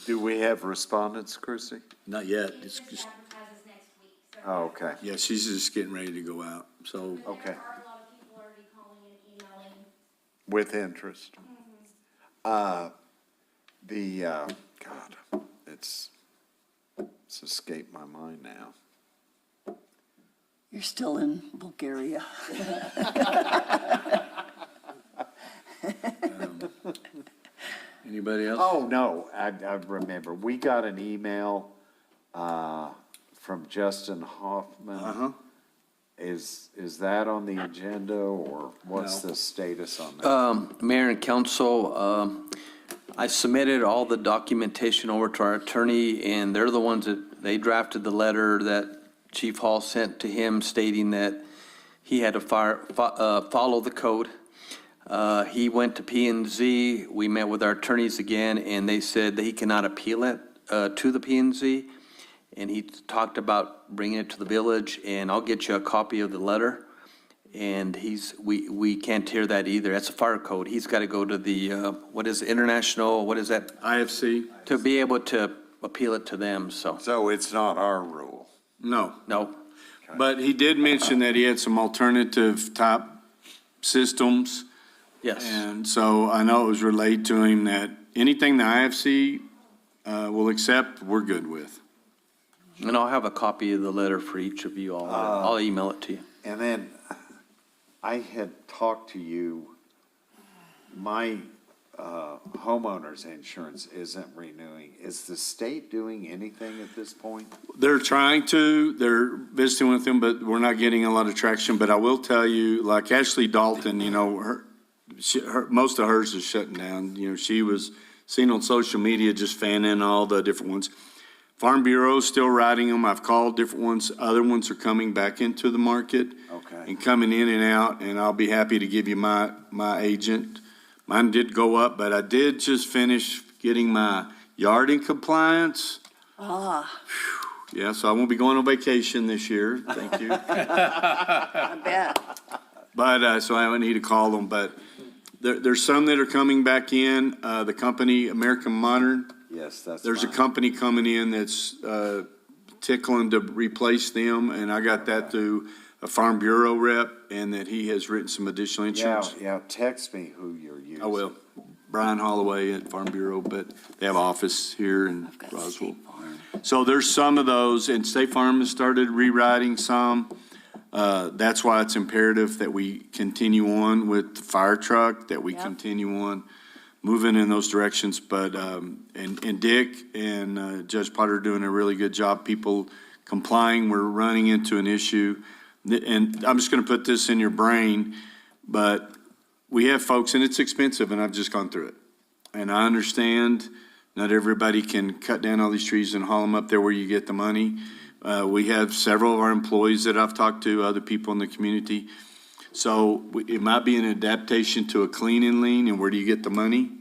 Do we have respondents, Christie? not yet, it's This just, advertises next week. So Oh, okay, yeah, she's just getting ready to go out, so. okay. there are a lot of people already calling and emailing. With interest. God, it's escaped my mind now. You're still in Bulgaria. Anybody else? Oh, no, I remember. We got an email, from Justin Hoffman. Uh-huh. Is that on the agenda, or what's the status on that? Mayor and council, I submitted all the documentation over to our attorney, and they're the ones that, they drafted the letter that Chief Hall sent to him stating that he had to follow the code. He went to P and Z. We met with our attorneys again, and they said that he cannot appeal it to the P and Z. And he talked about bringing it to the village, and I'll get you a copy of the letter. And we can't hear that either. That's a fire code. He's got to go to the, what is it, international, what is that? IFC? To be able to appeal it to them, so, So it's not our rule? No. no. But he did mention that he had some alternative type systems. Yes. And so I know it was relayed to him that anything the IFC will accept, we're good with. And I'll have a copy of the letter for each of you all. I'll email it to you. And then I had talked to you, my homeowner's insurance isn't renewing. Is the state doing anything at this point? They're trying to, they're visiting with them, but we're not getting a lot of traction. But I will tell you, like Ashley Dalton, you know, most of hers is shutting down. You know, she was seen on social media just fanning all the different ones. Farm Bureau's still writing them. I've called different ones. Other ones are coming back into the market. Okay. And coming in and out, and I'll be happy to give you my agent. Mine did go up, but I did just finish getting my yard in compliance. Yeah, so I won't be going on vacation this year. Thank you. I bet. But, so I don't need to call them, but there's some that are coming back in. The company, American Modern, Yes, that's there's a fine. company coming in that's tickling to replace them, and I got that through a Farm Bureau rep, and that he has written some additional insurance. Yeah, text me who you're using. I will. Brian Holloway at Farm Bureau, but they have office here in I've got Roswell. State Farm. So there's some of those, and State Farm has started rewriting some. That's why it's imperative that we continue on with the fire truck, that we Yep. continue on moving in those directions. But, and Dick and Judge Potter are doing a really good job. People complying, we're running into an issue. And I'm just going to put this in your brain, but we have folks, and it's expensive, and I've just gone through it. And I understand not everybody can cut down all these trees and haul them up there where you get the money. We have several of our employees that I've talked to, other people in the community. So it might be an adaptation to a clean and lean, and where do you get the money?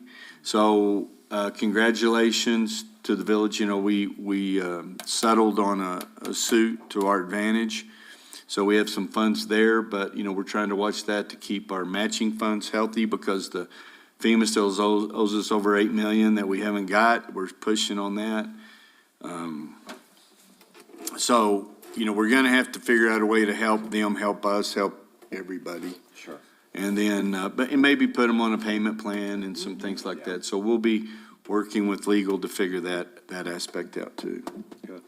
So congratulations to the village. You know, we settled on a suit to our advantage. So we have some funds there, but, you know, we're trying to watch that to keep our matching funds healthy, because the FEMA still owes us over $8 million that we haven't got. We're pushing on that. So, you know, we're gonna have to figure out a way to help them, help us, help everybody. Sure. And then, and maybe put them on a payment plan and some things like that. So we'll be working with legal to figure that aspect out too. Good.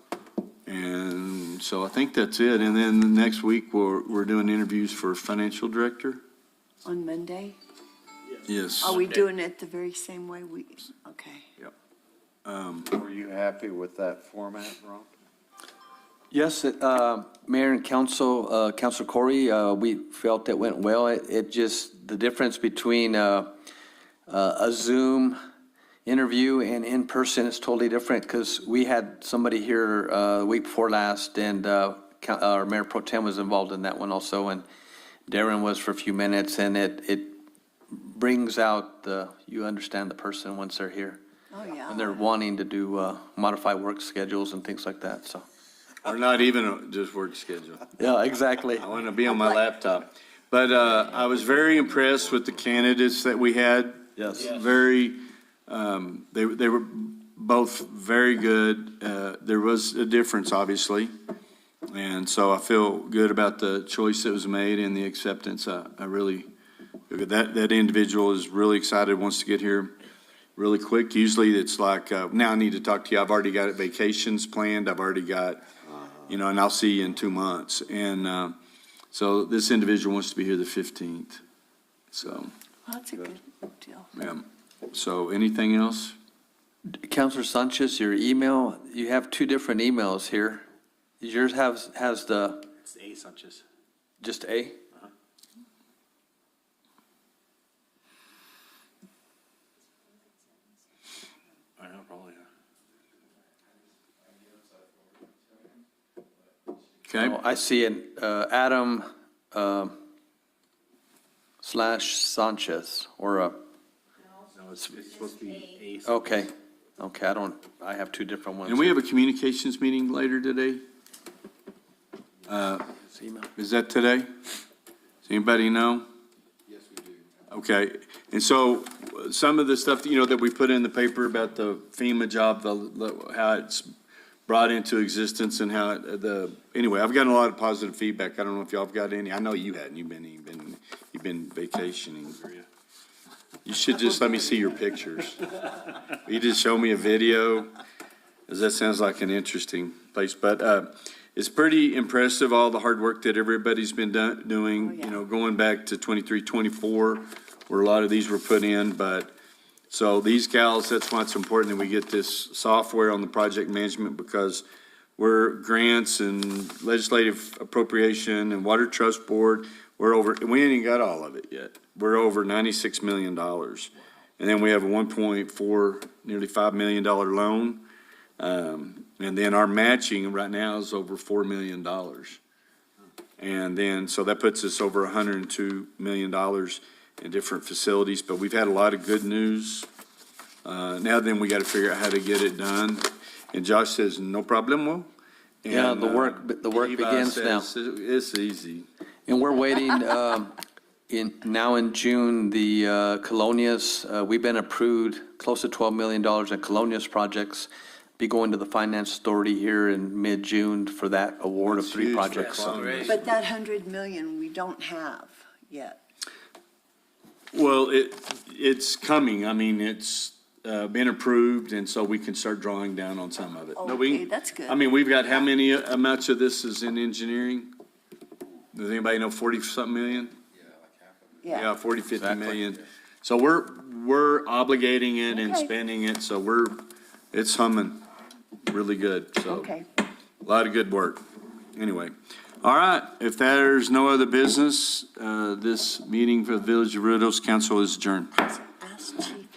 And so I think that's it. And then next week, we're doing interviews for financial director. On Monday? Yes. Are we doing it the very same way okay. Were you happy with that format, Ron? Yes, Mayor and Council, Councilor Corey, we felt it went well. It just, the difference between a Zoom interview and in person is totally different, because we had somebody here the week before last, and our Mayor Pro Tem was involved in that one also, and Darren was for a few minutes, and it brings out you understand the person once they're here. Oh, yeah. And they're wanting to do modify work schedules and things like that, so. Or not even just work schedule. Yeah, exactly. I want to be on my laptop. But I was very impressed with the candidates that we had. Yes. Very, they were both very good. There was a difference, obviously. And so I feel good about the choice that was made and the acceptance. I really, that individual is really excited, wants to get here really quick. Usually it's like, now I need to talk to you. I've already got vacations planned. I've already got, and I'll see you in 2 months. And so this individual wants to be here the 15th. So, Well, that's a good deal. yeah. So anything else? Counselor Sanchez, your email, you have two different emails here. Yours has the, It's A, Sanchez. just A? I know, probably. Okay. Oh, I see it, Adam slash Sanchez, or a, No, it's supposed to be A. okay, I have two different ones. And we have a communications meeting later today. This email. Is that today? Does anybody know? Yes, we do. Okay, and so some of the stuff, that we put in the paper about the FEMA job, how it's brought into existence and how anyway, I've gotten a lot of positive feedback. I don't know if y'all have got any. I know you hadn't. You've been vacationing. You should just let me see your pictures. You just show me a video, 'cause that sounds like an interesting place. But it's pretty impressive, all the hard work that everybody's been doing, going back to 23, 24, where a lot of these were put in. But so these gals, that's why it's important that we get this software on the project management, because we're grants and legislative appropriation and water trust board. We ain't even got all of it yet. We're over $96 million. And then we have a 1.4, nearly $5 million loan. And then our matching right now is over $4 million. And then, so that puts us over $102 million in different facilities. But we've had a lot of good news. Now then we got to figure out how to get it done. And Josh says, no problemo. Yeah, And, the work Levi begins now. says, it's easy. And we're waiting, now in June, the Colonias, we've been approved close to $12 million in Colonias projects. Be going to the Finance Authority here in mid-June for that award of That's 3 huge. projects. That's great. But that 100 million we don't have yet. Well, it's coming. I mean, it's been approved, and so we can start drawing down on some of it. No, we- Okay, that's good. I mean, we've got how many, much of this is in engineering? Does anybody know 40-something million? Yeah, 40, 50 million. So we're obligating it and Okay. spending it, so it's humming really good, so. Okay. A lot of good work. Anyway, all right, if there's no other business, this meeting for the Village of Ruidoso Council is adjourned. Ask Chief